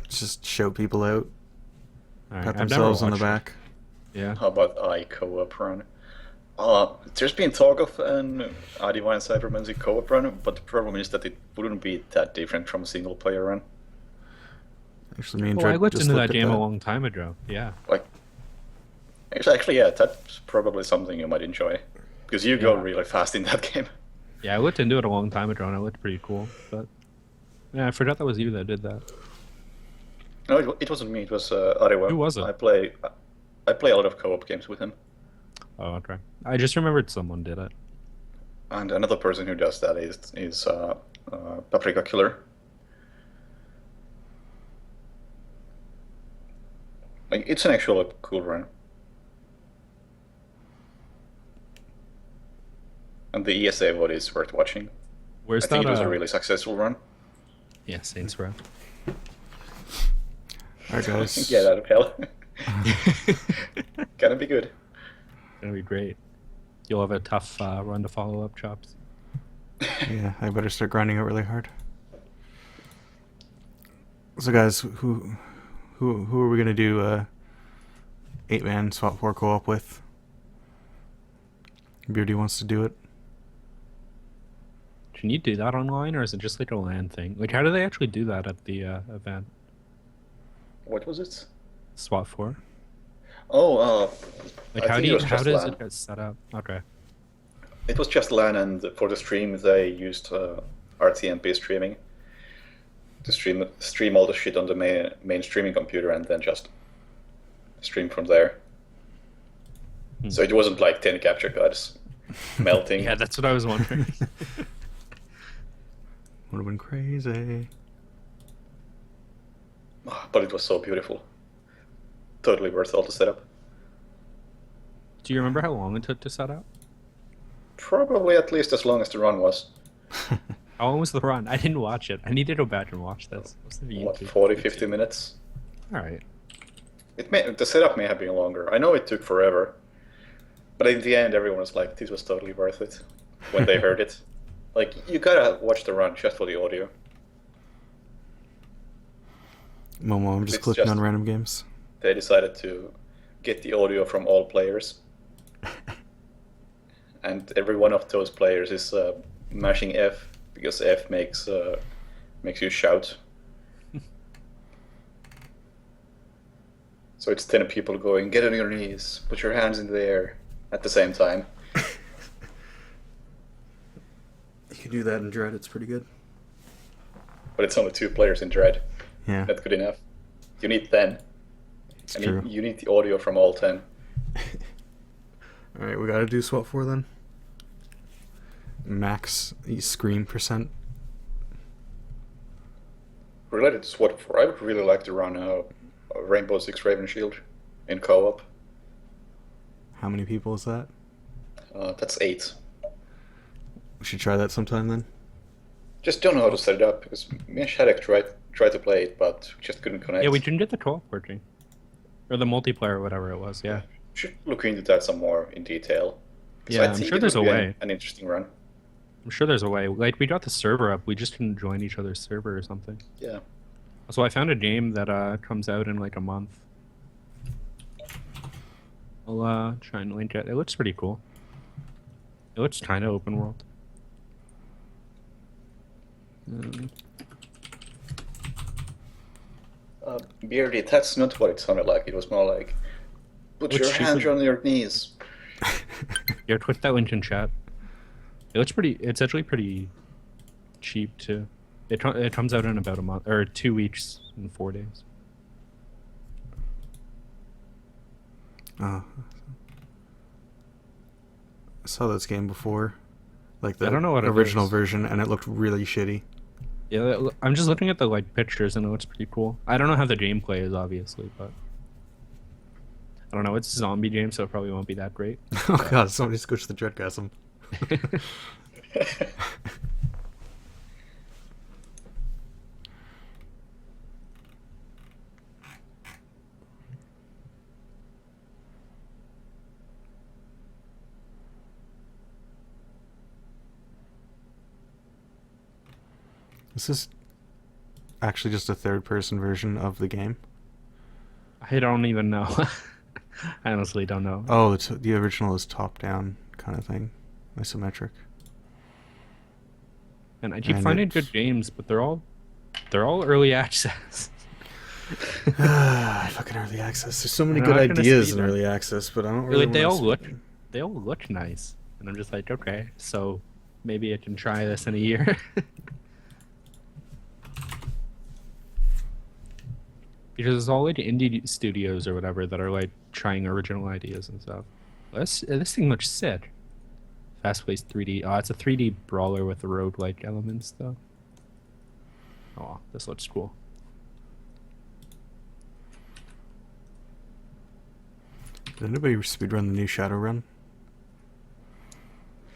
Just show people out.
All right,
Pat
I've never
themselves on the
watched it.
back.
Yeah.
How about co-op run? There's been talk of an Divine Cybermancy co-op run, but the problem is that it wouldn't be that different from a single player run.
Actually, me and
Well, I
Dredd
looked
just
into
looked
that
at
game
that.
a long time ago. Yeah.
Like, actually, yeah, that's probably something you might enjoy because you go
Yeah.
really fast in that game.
Yeah, I looked into it a long time ago and it looked pretty cool. But yeah, I forgot that was you that did that.
No, it wasn't me. It was Ariwa.
Who was it?
I play a lot of co-op games with him,
Oh, okay. I just remembered someone did it.
and another person who does that is Paprika Killer. Like, it's an actual cool run. And the ESA VOD is worth watching.
Where's
I think
that?
it was a really successful run.
Yeah, Saints Row.
All right, guys.
Get out of hell. Gonna be good.
Gonna be great. You'll have a tough run to follow up, Chops.
Yeah, I better start grinding out really hard. So, guys, who are we gonna do 8-man SWAT 4 co-op with? Beardy wants to do it.
Can you do that online, or is it just like a LAN thing? Like, how do they actually do that at the event?
What was it?
SWAT 4?
Oh,
Like,
I
how
think
do
it
you,
was
how
just
does
LAN.
it get set up? Okay.
It was just LAN, and for the stream they used RTMP streaming to stream all the shit on the main streaming computer, and then just stream from there.
Hmm.
So it wasn't like 10 capture cards melting.
Yeah, that's what I was wondering.
Would have been crazy.
But it was so beautiful. Totally worth all the setup.
Do you remember how long it took to set up?
Probably at least as long as the run was.
How long was the run? I didn't watch it. I need to go back and watch this. What's the
What,
YouTube?
40, 50 minutes?
All right.
The setup may have been longer. I know it took forever, but in the end, everyone was like, "This was totally worth it." When they heard it, like you gotta watch the run just for the audio.
Momo, I'm just
It's
clicking
just-
on random games.
They decided to get the audio from all players, and every one of those players is mashing F because F makes you shout. So it's 10 people going, "Get on your knees, put your hands in the air," at the same time.
You can do that in Dread, it's pretty good.
But it's only 2 players in Dread.
Yeah,
Not good enough. You need 10.
it's
And
true.
you need the audio from all 10.
Alright, we gotta do SWAT 4 then. Max scream percent.
Related to SWAT 4, I would really like to run a Rainbow Six Raven Shield in co-op.
How many people is that?
That's 8.
We should try that sometime then.
Just don't know how to set it up, because me and Shadek tried to play it, but just couldn't connect.
Yeah, we didn't get the co-op working, or the multiplayer, or whatever it was. Yeah.
Should look into that some more in detail. 'Cause
Yeah,
I
I'm
think
sure
it
there's
would
a
be
way.
An interesting run.
I'm sure there's a way. Like we got the server up, we just couldn't join each other's server or something.
Yeah.
So I found a game that comes out in like a month. I'll try and link it. It looks pretty cool. It looks kind of open world.
Beardy, that's not what it sounded like. It was more like, "Put
Looks
your hands
stupid.
on your knees."
Yeah, put that link in chat. It looks pretty. It's actually pretty cheap too. It comes out in about a month or 2 weeks and 4 days.
I saw this game before. Like the
I don't know what it
original
is.
version, and it looked really shitty.
Yeah, I'm just looking at the like pictures and it looks pretty cool. I don't know how the gameplay is obviously, but I don't know. It's a zombie game, so it probably won't be that great.
Oh god, somebody squished the Dreadgasm. This is actually just a third-person version of the game.
I don't even know. I honestly don't know.
Oh, the original is top-down kind of thing, isometric.
And I keep
And
finding
it's-
good games, but they're all early access.
Fucking early access. There's so many
They're
good
not gonna
ideas
speed
in
run.
early access, but I don't really.
Like, they
wanna
all look
speed run.
they all look nice, and I'm just like, okay, so maybe I can try this in a year. Because there's all like indie studios or whatever that are like trying original ideas and stuff. This thing looks sick. Fast-paced 3D. Oh, it's a 3D brawler with the roguelike elements though. Oh, this looks cool.
Did anybody speedrun the new Shadowrun?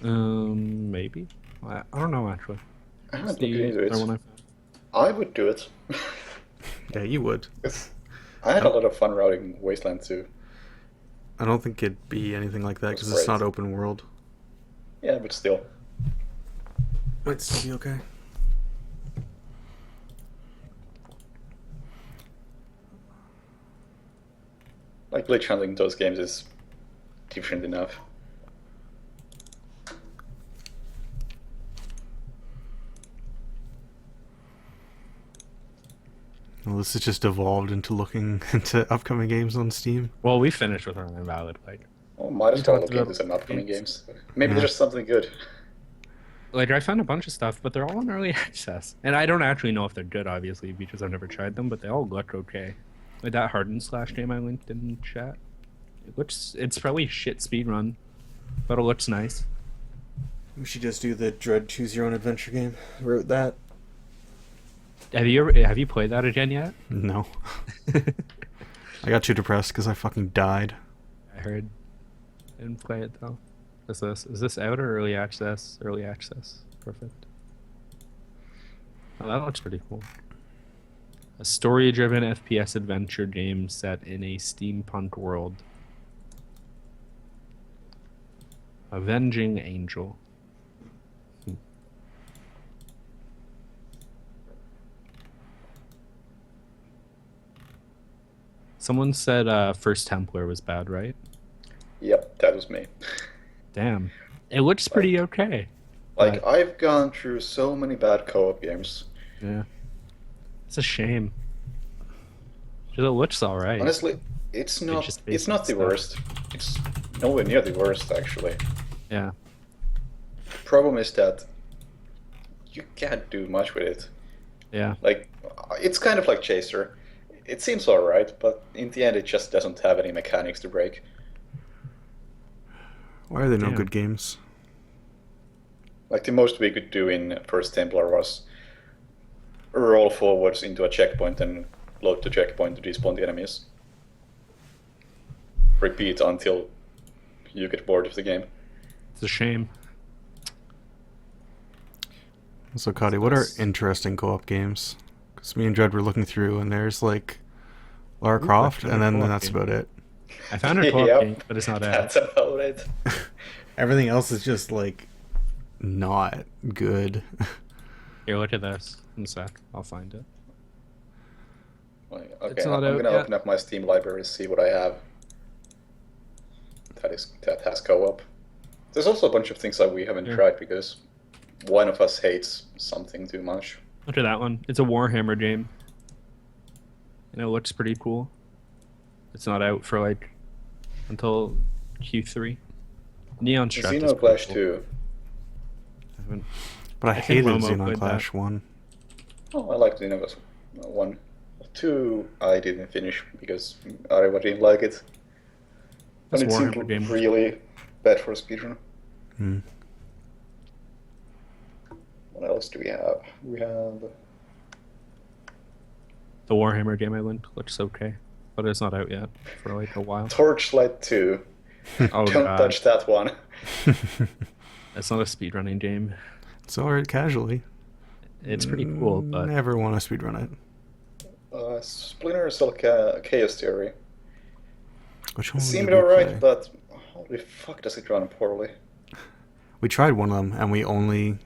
Maybe. I don't know actually.
I
It's
haven't
the
looked into
other one
it.
I found.
I would do it.
Yeah, you would.
I had a lot of fun routing Wasteland 2.
I don't think it'd be anything like that
That's
because it's not
great.
open world.
Yeah, but still.
Might still be okay.
Like, glitch handling those games is different enough.
Well, this has just evolved into looking into upcoming games on Steam.
Well, we finished with our Invalid. Like
Might as
We
well
talked
look
about
into some upcoming
games.
games. Maybe
Yeah.
there's something good.
I found a bunch of stuff, but they're all in early access, and I don't actually know if they're good, obviously, because I've never tried them. But they all look okay. Like that Hardened Slash game I linked in chat. It's probably a shit speed run, but it looks nice.
We should just do the Dread Choose Your Own Adventure game. Wrote that.
Have you played that again yet?
No. I got too depressed because I fucking died.
I heard. Didn't play it though. Is this out or early access? Early access. Perfect. Oh, that looks pretty cool. A story-driven FPS adventure game set in a steampunk world. Avenging Angel. Someone said First Templar was bad, right?
Yep, that was me.
Damn. It looks pretty okay.
Like,
But-
I've gone through so many bad co-op games.
Yeah. It's a shame. 'Cause it looks alright.
Honestly, it's not
just
it's not the
basic
worst. It's nowhere near the worst, actually.
Yeah.
Problem is that you can't do much with it.
Yeah.
Like, it's kind of like Chaser. It seems alright, but in the end it just doesn't have any mechanics to break.
Why are there no
Damn.
good games?
Like, the most we could do in First Templar was roll forwards into a checkpoint and load the checkpoint to despawn the enemies. Repeat until you get bored of the game.
It's a shame.
So, Cody, what are interesting co-op games? Because me and Judd were looking through, and there's like Lara Croft,
found
and
a
then
co-op
that's
game.
about it.
I found a co-op
Yep.
game, but it's not out.
That's about it.
Everything else is just like not good.
Here, look at this. In a sec. I'll find it.
Like, okay,
It's not
I'm
out
gonna
yet.
open up my Steam library, see what I have. That has co-op. There's also a bunch of things that we haven't
Yeah.
tried because one of us hates something too much.
Look at that one. It's a Warhammer game. And it looks pretty cool. It's not out for like until Q3. Neon Strut is pretty
Xenoclash
cool.
2.
I haven't-
But I
I think
hated
Romo played
Xenoclash 1.
Oh, I liked Xenoclash 1. 2 I didn't finish because Areva didn't like it.
This
And it
Warhammer
seemed
game was-
really bad for a speedrun.
Hmm.
What else do we have? We have...
The Warhammer game I linked looks okay. But it's not out yet for like a while.
Torchlight 2.
Oh
Don't
god.
touch that one.
It's not a speedrunning game.
It's alright casually.
It's pretty cool, but
Never want to speedrun it.
Splinter Cell Chaos Theory.
Which
It
one
seemed
did we
alright,
play?
but holy fuck does it run poorly.
We tried one of them, and we only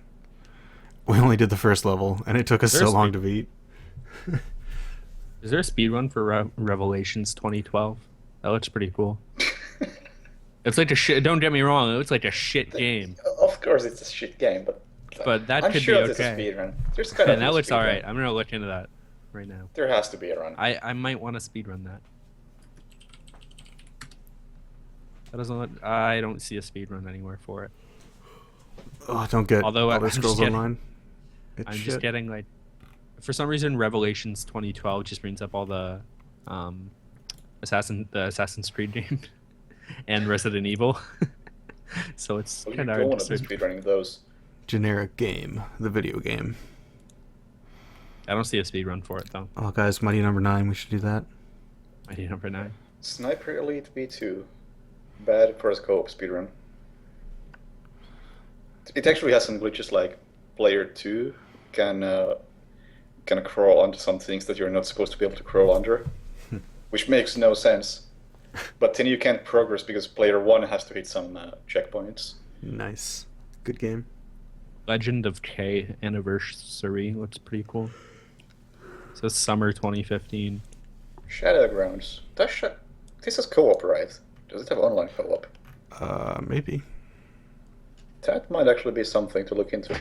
did the first level, and it took us so
There's
long to beat.
is there a speedrun for Revelations 2012? That looks pretty cool. It's like a shit. Don't get me wrong. It looks like a shit game,
Of course it's a shit game,
but that
I'm
could
sure
be
it's a
okay.
speedrun. There's kind of
And
a
that looks
speedrun.
alright. I'm gonna look into that right now.
There has to be a run.
I might want to speedrun that. That doesn't look. I don't see a speedrun anywhere for it.
Oh, don't get
Although
Elder
I'm just
Scrolls
getting-
Online. It's
I'm
shit.
just getting like, for some reason, Revelations 2012 just brings up all the Assassin's Creed games and Resident Evil. So it's
Well, you
kind of
don't
hard
want
to
to be
search.
speedrunning those.
Generic game, the video game.
I don't see a speedrun for it though.
Oh, guys, Mighty Number 9. We should do that.
ID number 9.
Sniper Elite V2. Bad first co-op speedrun. It actually has some glitches like player 2 can crawl onto some things that you're not supposed to be able to crawl under, which makes no sense. But then you can't progress because player 1 has to hit some checkpoints.
Nice. Good game.
Legend of K Anniversary looks pretty cool. It says summer 2015.
Shadowgrounds. This is co-op, right? Does it have online co-op?
Maybe.
That might actually be something to look into.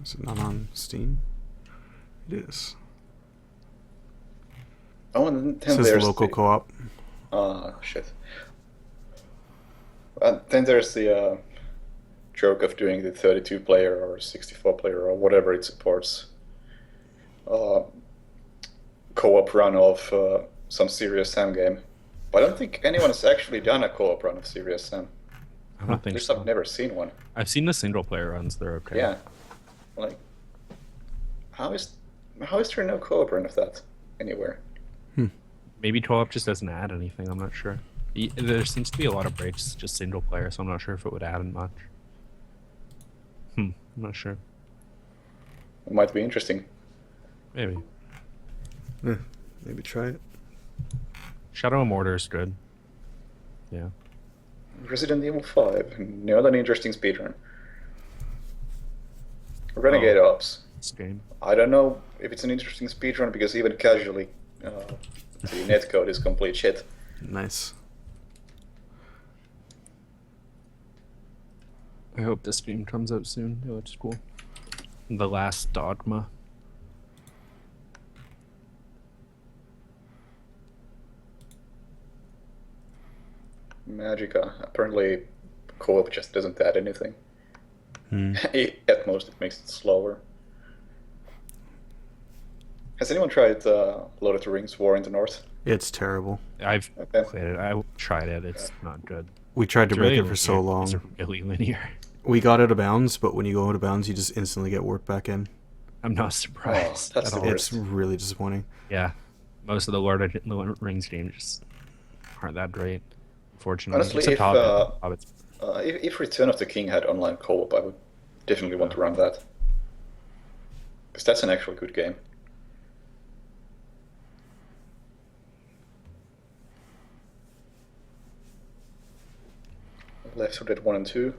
Is it not on Steam? It is.
Oh, and then
It says
there's
local
the...
co-op.
Shit. And then there's the joke of doing the 32-player or 64-player or whatever it supports co-op run of some Serious Sam game. But I don't think anyone has actually done a co-op run of Serious Sam.
I don't
At
think
least
so.
I've never seen one.
I've seen the single player runs. They're okay.
Yeah. Like, how is there no co-op run of that anywhere?
Maybe 12 just doesn't add anything. I'm not sure. There seems to be a lot of breaks just single player, so I'm not sure if it would add much. I'm not sure.
It might be interesting.
Maybe.
Yeah, maybe try it.
Shadow of Mordor is good. Yeah.
Resident Evil 5, not an interesting speedrun. Renegade Ops.
This game.
I don't know if it's an interesting speedrun because even casually, the netcode is complete shit.
Nice.
I hope this game comes out soon. It looks cool. The Last Dogma.
Magica. Apparently, co-op just doesn't add anything. At most, it makes it slower. Has anyone tried Lord of the Rings: War in the North?
It's terrible.
I've
Okay.
played it. I tried it. It's not good.
We tried to
It's
break
really
it for so
linear. It's
long.
really linear.
We got out of bounds, but when you go out of bounds, you just instantly get warped back in.
I'm not surprised.
that's
at
the
all.
worst.
It's really disappointing.
Yeah, most of the Lord of the Rings games just aren't that great. Unfortunately,
Honestly,
except Hobbits.
if Return of the King had online co-op, I would definitely want to run that. Because that's an actually good game. Left 4 Dead 1 and 2.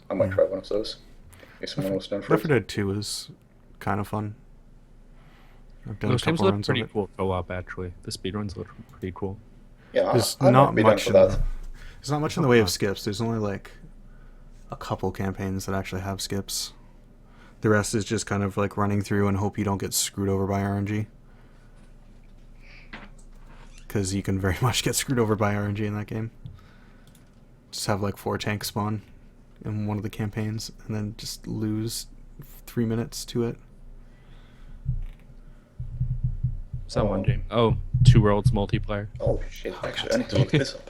I might try one of those. If someone was done for
Left 4
it.
Dead 2 is kind of fun. I've done
Those
a
games
couple
look
runs
pretty
on it.
cool co-op actually. The speedruns look pretty cool.
Yeah,
There's
I might
not
be down
much
for
in
that.
there's not much in the way of skips. There's only like a couple campaigns that actually have skips. The rest is just kind of like running through and hope you don't get screwed over by RNG. Because you can very much get screwed over by RNG in that game. Just have like 4 tanks spawn in one of the campaigns and then just lose 3 minutes to it.
What's that one game? Oh, Two Worlds multiplayer.
Oh shit, actually, I need to look this up.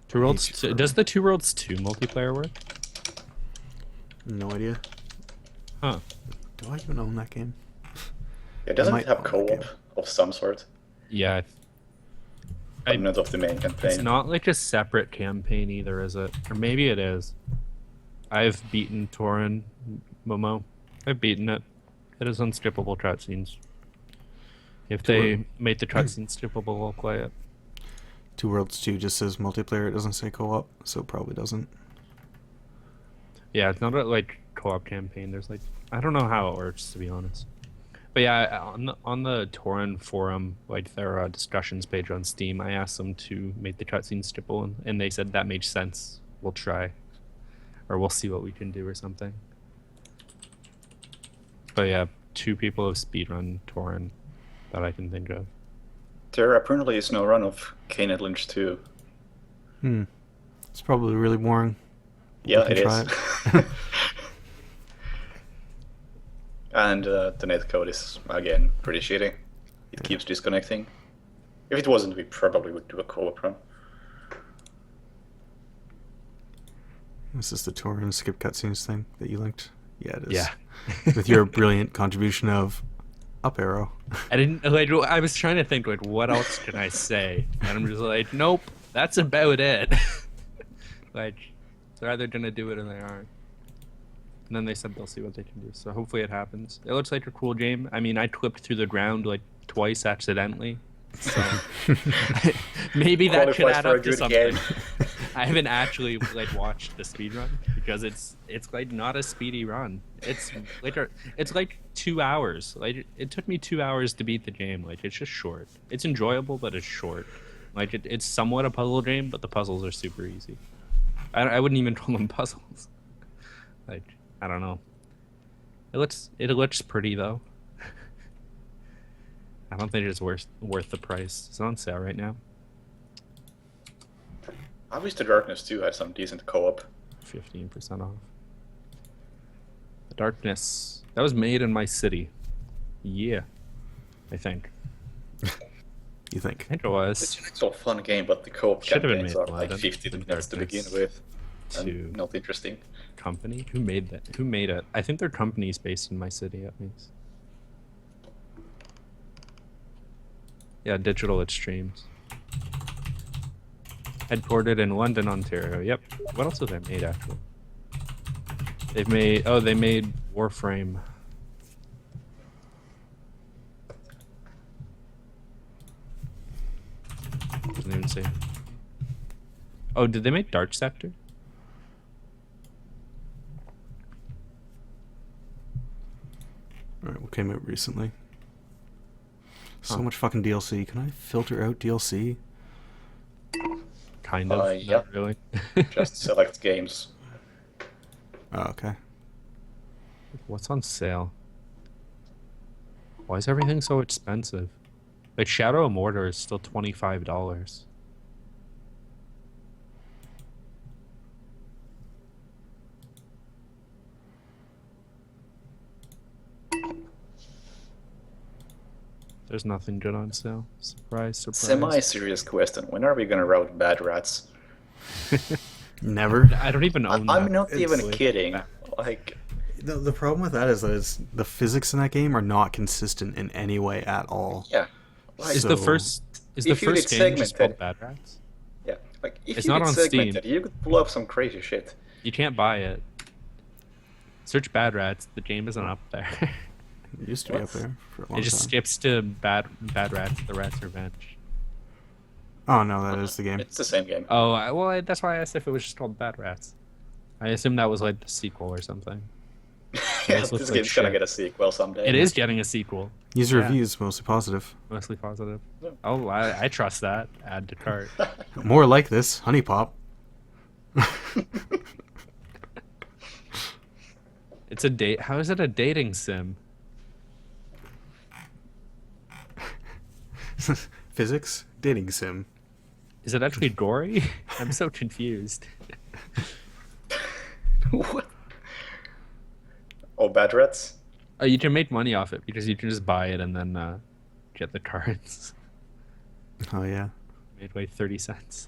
Two Worlds. Does the Two Worlds 2 multiplayer work?
No idea.
Huh.
Do I even own that game?
Yeah, doesn't
might
it have
own that
co-op
game.
of some sort?
Yeah.
But not of the main campaign.
It's not like a separate campaign either, is it? Or maybe it is. I've beaten Torin Momo. I've beaten it. It is unskippable cutscenes. If they make the cutscenes skippable, I'll play it.
Two Worlds 2 just says multiplayer. It doesn't say co-op, so it probably doesn't.
Yeah, it's not a like co-op campaign. There's like I don't know how it works to be honest. But yeah, on the Torin forum, like their discussions page on Steam, I asked them to make the cutscenes skippable, and they said that makes sense. We'll try, or we'll see what we can do or something. But yeah, 2 people have speedrun Torin that I can think of.
There apparently is no run of Kane and Lynch 2.
It's probably really boring.
Yeah,
can
it
try
is. And the netcode is, again, pretty shitty. It keeps disconnecting. If it wasn't, we probably would do a co-op run.
This is the tour and skip cutscenes thing that you linked. Yeah, it is.
Yeah.
With your brilliant contribution of up arrow.
I didn't like. I was trying to think like, what else can I say? And I'm just like, nope, that's about it. Like, they're either gonna do it or they aren't. And then they said they'll see what they can do. So hopefully it happens. It looks like a cool game. I mean, I clipped through the ground like twice accidentally. So maybe that should
Qualifies
add
for a
up to
good
something.
game.
I haven't actually like watched the speed run because it's like not a speedy run. It's like 2 hours. Like it took me 2 hours to beat the game. Like it's just short. It's enjoyable, but it's short. Like it's somewhat a puzzle game, but the puzzles are super easy. I wouldn't even call them puzzles. Like I don't know. It looks pretty though. I don't think it's worth the price. It's on sale right now.
I wish the Darkness 2 had some decent co-op.
15% off. The Darkness. That was made in my city. Yeah. I think.
You think?
I think it was.
It's an actual fun game, but the co-op
Should have been
campaigns
made
are like
Blood
50
and
minutes to begin
Darkness
with.
to
And not interesting.
company. Who made that? Who made it? I think their company's based in my city at least. Yeah, digital it streams. Headquartered in London, Ontario. Yep. What else have they made actually? They made Warframe. Doesn't even say. Oh, did they make Dark Sector?
Alright, what came out recently? So
Huh.
much fucking DLC. Can I filter out DLC?
Kind of.
Yeah.
Not really.
Just select games.
Oh, okay.
What's on sale? Why is everything so expensive? Like Shadow of Mordor is still $25. There's nothing good on sale. Surprise, surprise.
Semi-serious question. When are we gonna route bad rats?
Never.
I don't even own that.
I'm not even
It's-
kidding. Like,
The problem with that is that the physics in that game are not consistent in any way at all.
yeah. Like,
Is
So-
the first
if you
first
get
game just called
segmented-
Bad Rats?
yeah. Like, if
It's
you
not
get
on Steam.
segmented, you could pull up some crazy shit.
You can't buy it. Search Bad Rats. The game isn't up there.
It used to be up there for a long
It just
time.
skips to Bad Rats. The Rat's Revenge.
Oh no, that is the game.
It's the same game.
Oh, that's why I asked if it was just called Bad Rats. I assumed that was like the sequel or something.
Yeah,
this looks
this
like
game's gonna
shit.
get a sequel someday.
It is getting a sequel.
User
Yeah.
reviews mostly positive.
Mostly positive.
Yeah.
Oh, I trust that. Add to cart.
More like this, Honey Pop.
It's a date. How is it a dating sim?
Physics, dating sim.
Is it actually gory? I'm so confused.
What? Oh, bad rats?
You can make money off it because you can just buy it and then get the cards.
Oh yeah.
Made like 30 cents.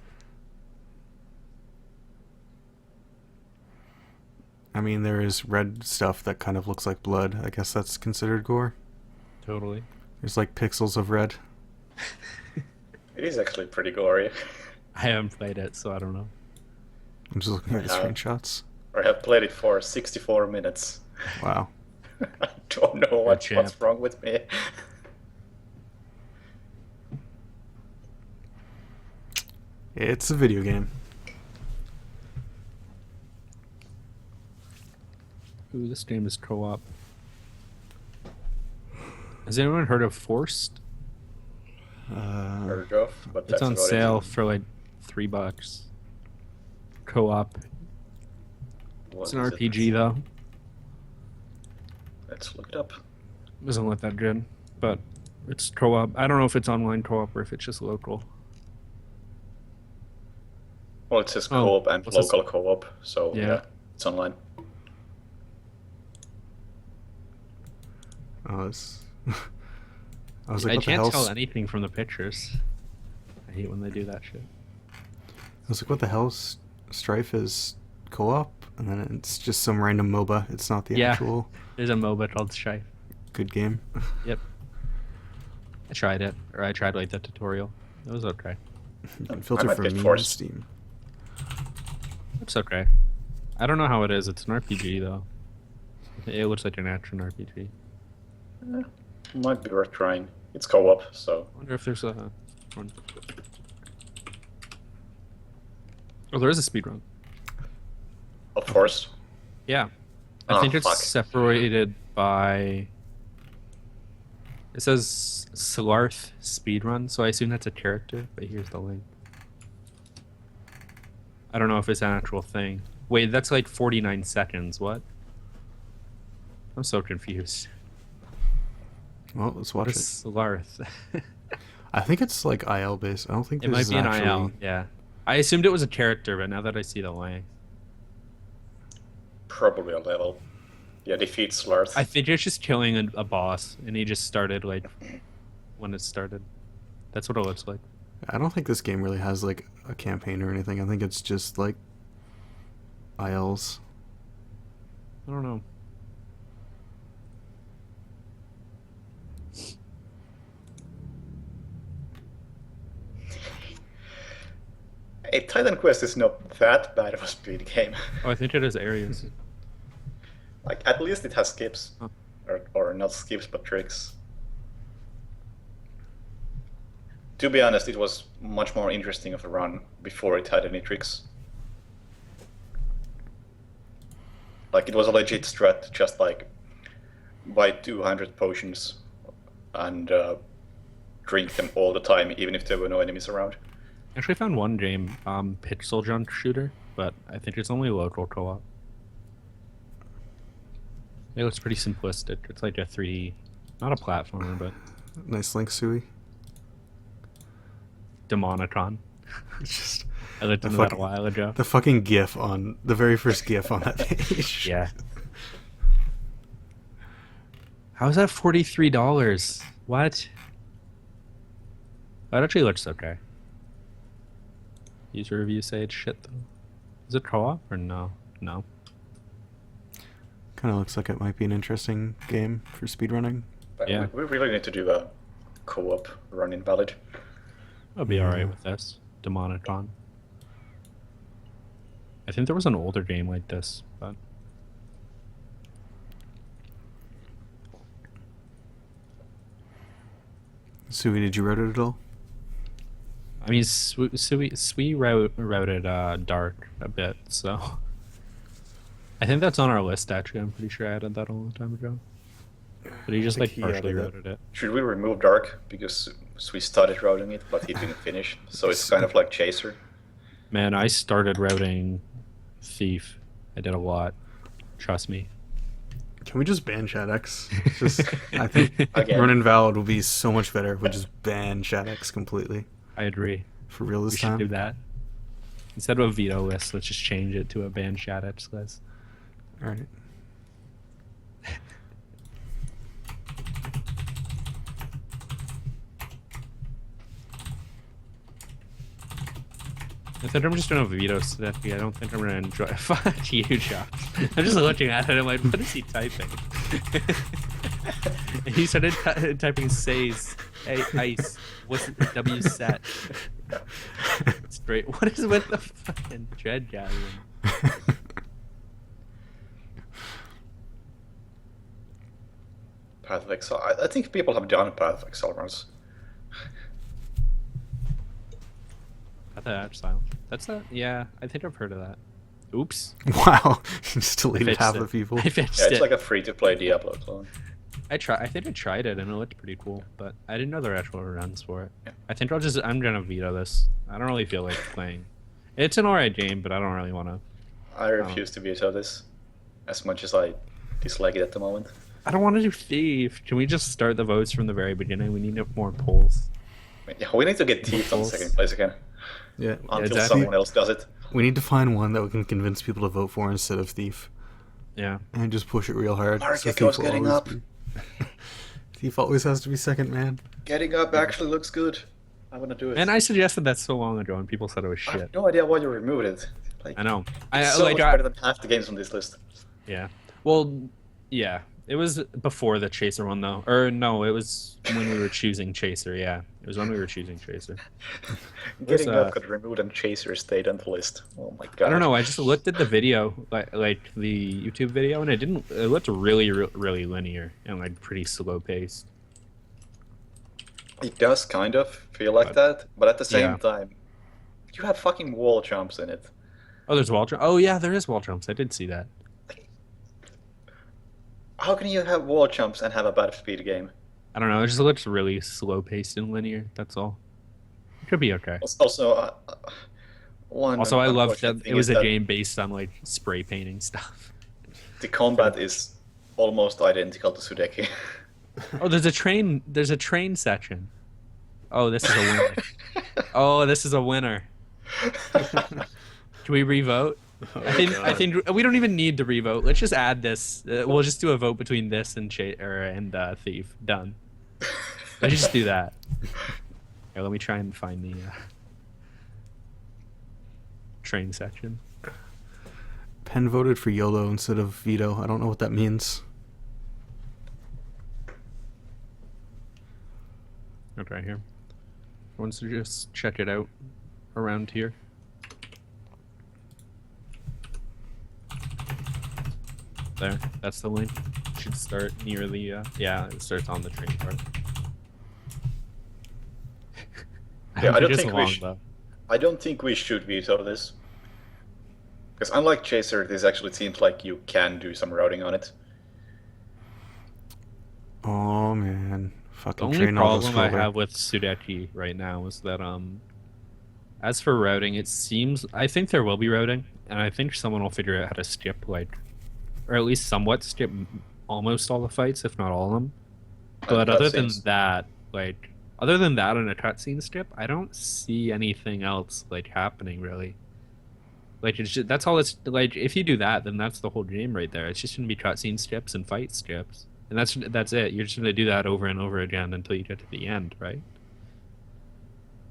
I mean, there is red stuff that kind of looks like blood. I guess that's considered gore.
Totally.
There's like pixels of red.
It is actually pretty gory.
I haven't played it, so I don't know.
I'm just looking at the
Yeah.
screenshots.
I have played it for 64 minutes.
Wow.
I don't know what's
champ.
wrong with me.
It's a video game.
Ooh, this game is co-op. Has anyone heard of Forced?
Heard of, but
It's
that's
on
about it.
sale for like $3. Co-op.
What
It's an
is it?
RPG though.
Let's look it up.
Doesn't look that good, but it's co-op. I don't know if it's online co-op or if it's just local.
Well, it says
Oh,
co-op and
what's this?
local co-op, so
Yeah.
yeah, it's online.
Oh, it's... I was like,
I
what the
can't
hell?
tell anything from the pictures. I hate when they do that shit.
I was like, what the hell? Strife is co-op, and then it's just some random MOBA. It's not the
Yeah.
actual
There's a MOBA called Strife.
good game.
Yep. I tried it, or I tried like the tutorial. It was okay.
You can filter
might
for
get
me on
forced.
Steam.
It's okay. I don't know how it is. It's an RPG though. It looks like an action RPG.
Might be worth trying. It's co-op, so
I wonder if there's a one. Oh, there is a speedrun.
of course.
Yeah. I
Oh,
think it's
fuck.
separated by. It says Slarth speedrun, so I assume that's a character, but here's the link. I don't know if it's an actual thing. Wait, that's like 49 seconds. What? I'm so confused.
Well, let's watch
What
it.
is Slarth?
I think it's like IL based. I don't think
It
this
might be
is
an
actually...
IL. Yeah. I assumed it was a character, but now that I see the link,
Probably a level. Yeah, defeat Slurth.
I think it's just killing a boss, and he just started like when it started. That's what it looks like.
I don't think this game really has like a campaign or anything. I think it's just like ILs.
I don't know.
Hey, Titan Quest is not that bad of a speed game.
Oh, I think it is areas.
Like, at least it has skips.
Huh.
Or not skips, but tricks. To be honest, it was much more interesting of a run before it had any tricks. Like, it was a legit strat, just like buy 200 potions and drink them all the time, even if there were no enemies around.
Actually, I found one game, pixel junk shooter, but I think it's only local co-op. It looks pretty simplistic. It's like a 3D, not a platformer, but
Nice link, Sui.
Demonatron.
It's just
I looked into that a while ago.
the fucking GIF on the very first GIF on that page.
Yeah. How is that $43? What? That actually looks okay. User reviews say it's shit though. Is it co-op or no? No.
Kind of looks like it might be an interesting game for speedrunning.
But
Yeah.
we really need to do a co-op run Invalid.
I'll be alright with this. Demonatron. I think there was an older game like this, but
Sui, did you write it at all?
I mean, Sui routed Dark a bit, so I think that's on our list. Actually, I'm pretty sure I added that a long time ago. But he just
think
like
he
partially
added it.
routed it.
Should we remove Dark? Because we started routing it, but he didn't finish. So it's kind of like Chaser.
Man, I started routing Thief. I did a lot. Trust me.
Can we just ban ShatX? Just, I think
Again.
Run Invalid will be so much better if we just ban ShatX completely.
I agree.
For real
We
this
should
time.
do that. Instead of a veto list, let's just change it to a ban Shadex list.
Alright.
I think I'm just doing a veto stuff. I don't think I'm gonna enjoy. Fuck you, Josh. I'm just looking at it. I'm like, what is he typing? And he started typing says, hey, ice. What's W set? Straight. What is with the fucking dread gathering?
Path of Exile. I think people have done Path of Exile runs.
That's silent. That's that. Yeah, I think I've heard of that. Oops.
Wow. Just
I
deleted
fixed
half
it.
the people.
I fixed
Yeah, it's
it.
like a free-to-play Diablo clone.
I think I tried it and it looked pretty cool, but I didn't know there were actual runs for it.
Yeah.
I think I'm gonna veto this. I don't really feel like playing. It's an alright game, but I don't really want to.
I refuse to veto this, as much as I dislike it at the moment.
I don't want to do Thief. Can we just start the votes from the very beginning? We need more polls.
Yeah, we need to get Teeth on
False.
second place again,
Yeah.
until
exactly.
someone else does it.
We need to find one that we can convince people to vote for instead of Thief.
Yeah.
And just push it real hard.
Mark,
so
it goes
Thief will
getting
always
up.
be- Thief always has to be second, man.
Getting up actually looks good. I want to do it.
And I suggested that so long ago, and people said it was
I
shit.
have no idea why you removed it. Like,
I know.
it's
I
so
like.
much better than half the games on this list.
Yeah. Well, yeah. It was before the Chaser one, though. Or no, it was when we were choosing Chaser. Yeah, it was when we were choosing Chaser. Where's,
Getting up got removed and Chaser stayed on the list. Oh my god.
I don't know. I just looked at the video, like the YouTube video, and it didn't. It looked really, really linear and like pretty slow paced.
It does kind of feel like that, but at the same
Yeah.
time, you have fucking wall jumps in it.
Oh, there's wall jump. Oh yeah, there is wall jumps. I did see that.
How can you have wall jumps and have a bad speed game?
I don't know. It just looks really slow paced and linear. That's all. It could be okay.
Also, one.
Also, I loved
unfortunate
that
thing
it was
is
a
that
game based on like spray painting stuff.
The combat is almost identical to Sudeki.
Oh, there's a train. There's a train section. Oh, this is a winner. Oh, this is a winner. Can we revote? I think we don't even need to revote. Let's just add this. We'll just do a vote between this and Thief. Done. Let's just do that. Here, let me try and find the train section.
Penn voted for YOLO instead of veto. I don't know what that means.
Okay, here. Wants to just check it out around here. There, that's the link. It should start near the, yeah, it starts on the train part.
Yeah, I don't
It is
think we
long,
should.
though.
I don't think we should veto this. Because unlike Chaser, this actually seems like you can do some routing on it.
Oh man,
The
fucking
only
train
problem I
autoscroller.
have with Sudeki right now is that, as for routing, it seems, I think there will be routing, and I think someone will figure out how to skip, like, or at least somewhat skip almost all the fights, if not all of them. But
And
other than
cutscenes.
that, like, other than that and a cutscene skip, I don't see anything else, like, happening, really. Like, it's just, that's all it's, like, if you do that, then that's the whole game right there. It's just gonna be cutscene skips and fight skips. And that's it. You're just gonna do that over and over again until you get to the end, right?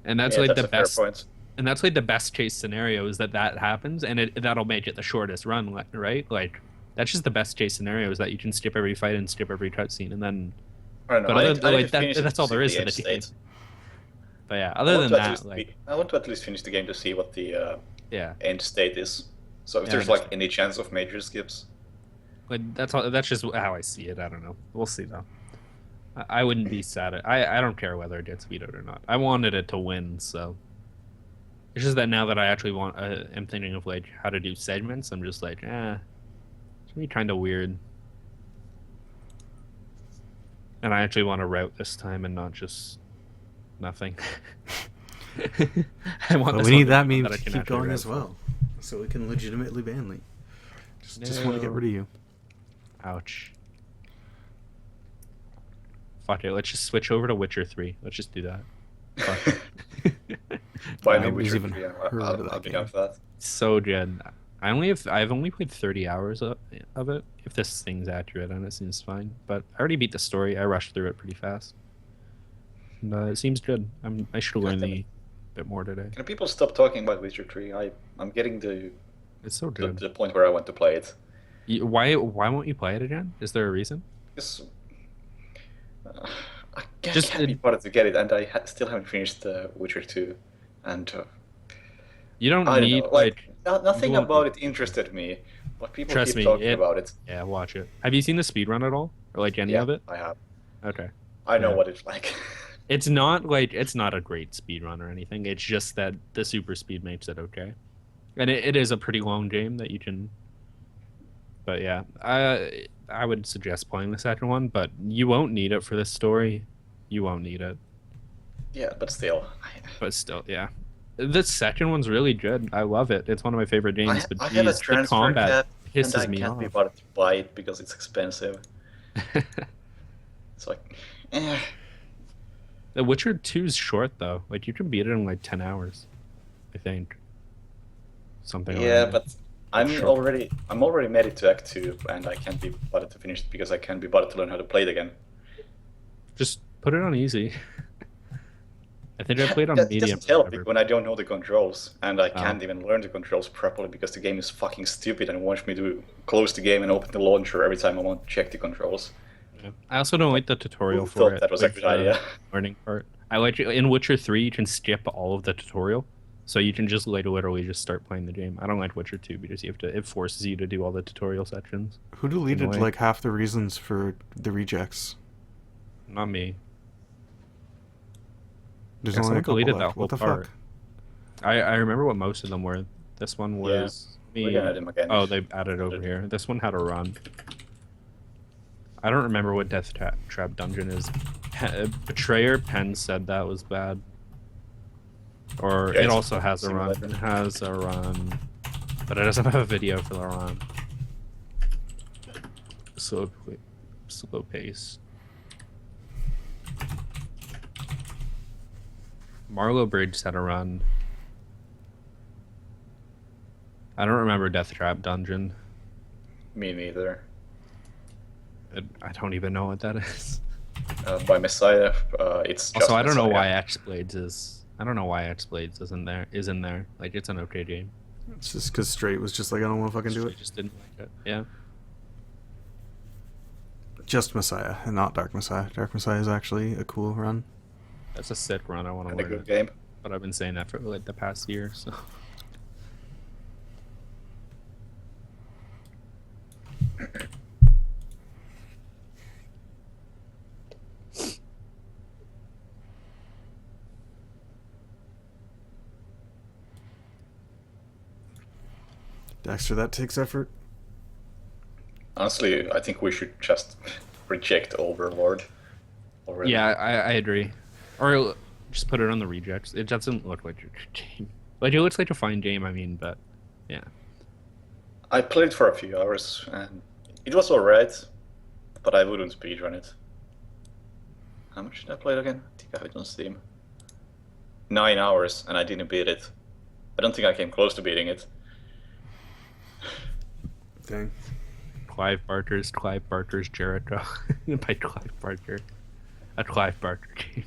And that's
Yeah,
like
that's
the
a fair
best,
point.
and that's like the best case scenario is that happens, and that'll make it the shortest run, right? Like, that's just the best case scenario is that you can skip every fight and skip every cutscene, and then.
I don't know.
But
I
other,
need to
like
finish it
that's
to
all
see
there is
the
to
end
the game.
state.
But yeah,
I
other
want
than
to at
that,
least
like,
I want to at least finish the game to see what the
yeah,
end state is. So if
Yeah,
there's
that's-
like any chance of major skips.
like that's all. That's just how I see it. I don't know. We'll see though. I wouldn't be sad. I don't care whether it gets vetoed or not. I wanted it to win, so. It's just that now that I actually am thinking of like how to do segments. I'm just like, it's gonna be kind of weird. And I actually want to route this time and not just nothing. I want.
But
this
we
one
need
to
that
be one
meme
I
to
can
keep
actually
going
route
as
for.
well, so we can legitimately ban Lee. Just want to get
No.
rid of you.
Ouch. Fuck it. Let's just switch over to Witcher 3. Let's just do that. Fuck it.
By me,
Nobody's
Witcher
even
3,
heard of that
I'll be
game.
down for that.
So good. I've only played 30 hours of it, if this thing's accurate, and it seems fine. But I already beat the story. I rushed through it pretty fast. And, it seems good. I should learn
damn
the bit more today.
Can people stop talking about Witcher 3? I'm getting to
It's so
the,
good.
the point where I want to play it.
Why won't you play it again? Is there a reason?
Because I can't,
Just-
can't be bothered to get it, and I still haven't finished Witcher 2. And
You don't
I don't
need
know, like nothing
you won't
about
need-
it interested me, but people
Trust
keep
me,
talking
it-
about it.
Yeah, watch it. Have you seen the speedrun at all? Or like any
Yeah,
of it?
I have.
Okay.
I know
Yeah.
what it's like.
It's not a great speed run or anything. It's just that the super speed makes it okay. And it is a pretty long game that you can. But yeah, I would suggest playing the second one, but you won't need it for this story. You won't need it.
Yeah, but still,
But still, yeah. The second one's really good. I love it. It's one of my favorite games. But
I have a
geez, the
transfer
combat
cap, and
pisses
I
me
can't be
off.
bothered to buy it because it's expensive. It's like,
The Witcher 2's short though. Like you can beat it in like 10 hours, I think. Something.
yeah,
around there.
but I'm
Sure.
already made it to Act 2, and I can't be bothered to finish it because I can't be bothered to learn how to play it again.
Just put it on easy. I think I played on
That
medium.
doesn't help
or whatever.
when I don't know the controls, and I
Oh.
can't even learn the controls properly because the game is fucking stupid and wants me to close the game and open the launcher every time I want to check the controls.
Yeah. I also don't like the tutorial
Who
for
thought
it.
that was a
like
good
the
idea?
Learning part. I like in Witcher 3 you can skip all of the tutorial, so you can just like literally just start playing the game. I don't like Witcher 2 because it forces you to do all the tutorial sections.
Who deleted
Annoying.
like half the reasons for the rejects?
Not me.
There's
Yeah,
only a
someone
couple
deleted
left.
that
What the
whole part.
fuck?
I remember what most of them were. This one
Yeah.
was
We're gonna add them again.
Oh, they added over here. This one had a run. I don't remember what Death Trap Dungeon is. Betrayer Penn said that was bad. Or
Yeah,
it
it's
also has a run.
simulator.
It has a run. But it doesn't have a video for the run. Slow pace. Marlow Bridge had a run. I don't remember Death Trap Dungeon.
Me neither.
I don't even know what that is.
By Messiah, it's just
Also, I don't know
Messiah.
why X Blades is. I don't know why X Blades isn't there. Is in there. Like it's an okay game.
It's just because Straight was just like, I don't want to fucking do
I
it.
just didn't like it. Yeah.
Just Messiah and not Dark Messiah. Dark Messiah is actually a cool run.
That's a sick run. I want to
And a
learn
good
it.
game.
But I've been saying that for like the past year. So.
Dexter, that takes effort.
Honestly, I think we should just reject Overlord. Already.
Yeah, I agree. Or just put it on the rejects. It doesn't look like a good game. Like, it looks like a fine game, I mean, but yeah.
I played for a few hours and it was alright, but I wouldn't speedrun it. How much did I play it again? I think I have it on Steam. 9 hours and I didn't beat it. I don't think I came close to beating it.
Dang.
Clive Barker's Jericho by Clive Barker. A Clive Barker game.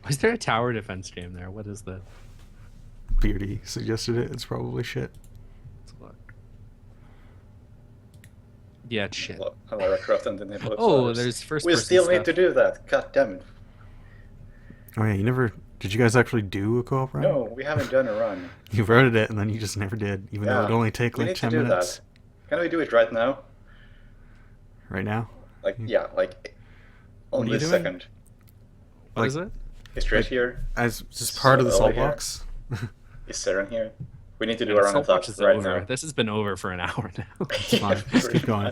Was there a tower defense game there? What is that?
Beardy suggested it. It's probably shit.
Let's look. Yeah, it's shit.
Lara Croft and the Nibble of
Oh,
Stars.
there's first
We
person
still need
stuff.
to do that. God damn it.
Oh yeah, you never. Did you guys actually do a co-op run?
No, we haven't done a run.
You wrote it and then you just never did, even though
Yeah,
it'd only take
we
like
need to
10
do
minutes.
that. Can we do it right now?
Right now?
Like, yeah, like
What are
only
you
a
doing?
second.
What
Like-
is it?
It's right
Like-
here.
As just part of the
So, yeah.
Saltbox?
Is Saren here? We need to do
Yeah,
a run of
Saltbox
that
is
right
over.
now.
This has been over for an hour now.
It's fine. Just keep going.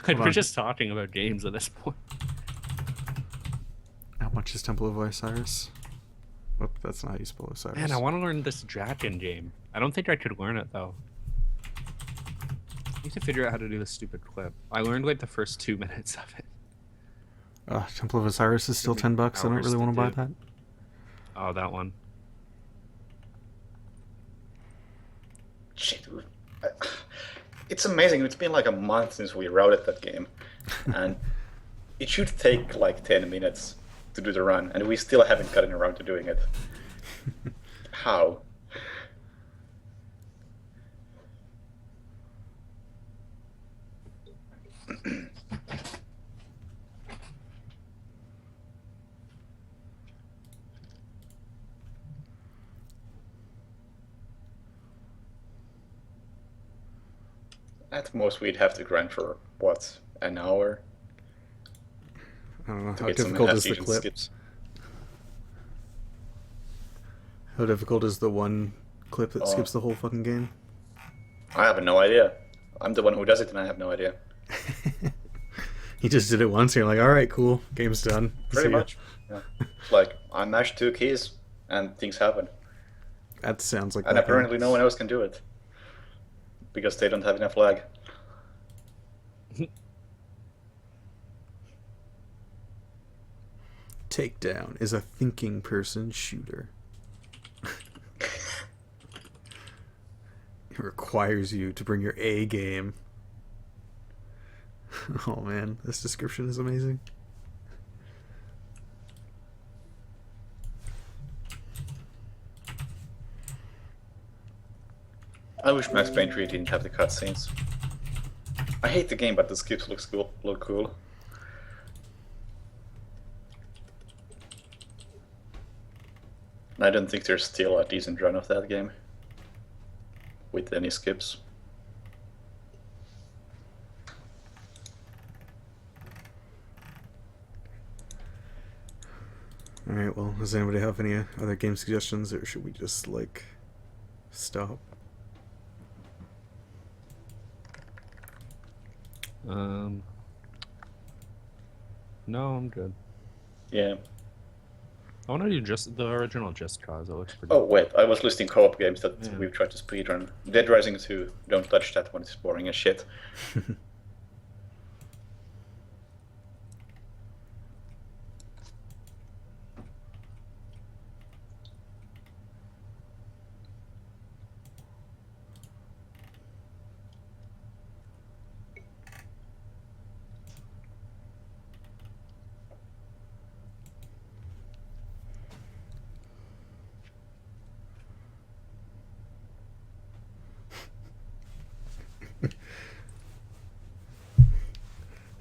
Like, we're
on.
just talking about games at this point.
How much is Temple of Osiris? Whoop, that's not how you spell Osiris.
Man, I want to learn this Draken game. I don't think I could learn it though. I need to figure out how to do this stupid clip. I learned like the first 2 minutes of it.
Temple of Osiris is still
Took me
$10. I don't
hours
really
to
want to buy
do.
that.
Oh, that one.
Shit. It's amazing. It's been like a month since we routed that game. And it should take like 10 minutes to do the run. And we still haven't gotten around to doing it. How? At most, we'd have to grind for what, an hour
I don't know.
to
How
get some
difficult is the
half-decent
clip?
skips.
How difficult is the one clip that
Oh.
skips the whole fucking game?
I have no idea. I'm the one who does it, and I have no idea.
You just did it once, and you're like, alright, cool. Game's done.
Pretty
See ya."
much. Yeah. It's like I mashed 2 keys, and things happen.
That sounds like
And
that game.
apparently, no one else can do it because they don't have enough lag.
Takedown is a thinking person shooter. It requires you to bring your A game. Oh man, this description is amazing.
I wish Max Payne 3 didn't have the cutscenes. I hate the game, but the skips look cool. And I don't think there's still a decent run of that game with any skips.
Alright, well, does anybody have any other game suggestions, or should we just, like, stop?
No, I'm good.
Yeah.
I want to do just the original Just Cause. It looks pretty.
Oh wait, I was listing co-op games that
Yeah.
we've tried to speedrun. Dead Rising 2, don't touch that one, it's boring as shit.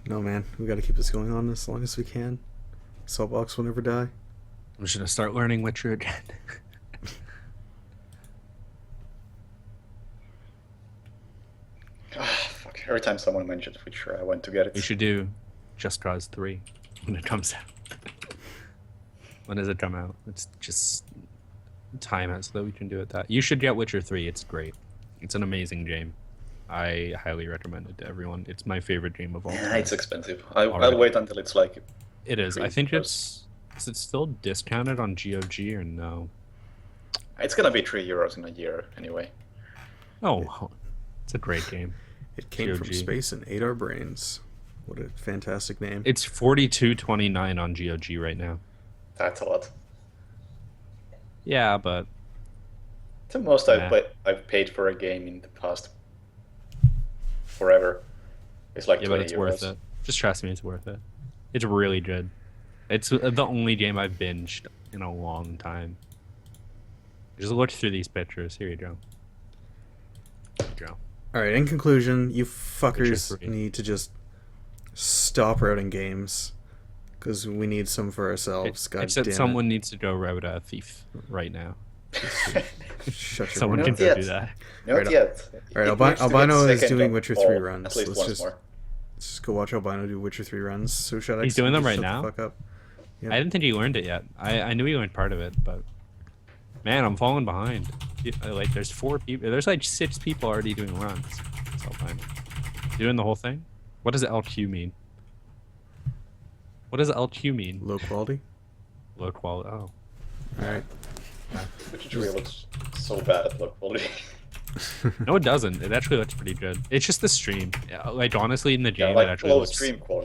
No, man, we gotta keep this going on as long as we can. Saltbox will never die.
I'm just gonna start learning Witcher again.
Ah, fuck. Every time someone mentions Witcher, I want to get it.
We should do Just Cause 3 when it comes out. When does it come out? It's just time it so that we can do it. That you should get Witcher 3. It's great. It's an amazing game. I highly recommend it to everyone. It's my favorite game of all
Yeah,
time.
it's expensive. I'll
Alright.
wait until it's like.
It is. I
Free
think
first.
it's. Is it still discounted on GOG or no?
It's gonna be €3 in a year anyway.
Oh, it's a great game.
It came from
GOG.
space and ate our brains. What a fantastic name.
It's $42.29 on GOG right now.
That's a lot.
Yeah, but
The most
Nah.
I've paid for a game in the past forever is like
yeah,
20
but it's
euros.
worth it. Just trust me, it's worth it. It's really good. It's the only game I've binged in a long time. Just look through these pictures. Here you go. Here you go.
All right. In conclusion, you fuckers
Witcher 3.
need to just stop routing games because we need some for ourselves. God
Except
damn
someone needs to go route a thief right now.
it. Shut your
Someone
mouth.
can
Not
go
yet.
do that.
Not
Right,
yet.
All right,
It needs to get
Albino is
second
doing
on
Witcher
all,
3 runs.
At least
Let's
once
just
more.
go watch Albino do Witcher 3 runs. So shut up.
He's doing them right
shut
now?
The fuck up. Yep.
I didn't think he learned it yet. I knew he learned part of it, but man, I'm falling behind. Like, there's 4 people. There's like 6 people already doing runs. That's all fine. Doing the whole thing. What does LQ mean? What does LQ mean?
Low quality.
Low quality. Oh.
All right.
Witcher 3 looks so bad at low quality.
No, it doesn't. It actually looks pretty good. It's just the stream. Yeah, like honestly, in the
Yeah,
game, it
like
actually
low
looks.
stream quality.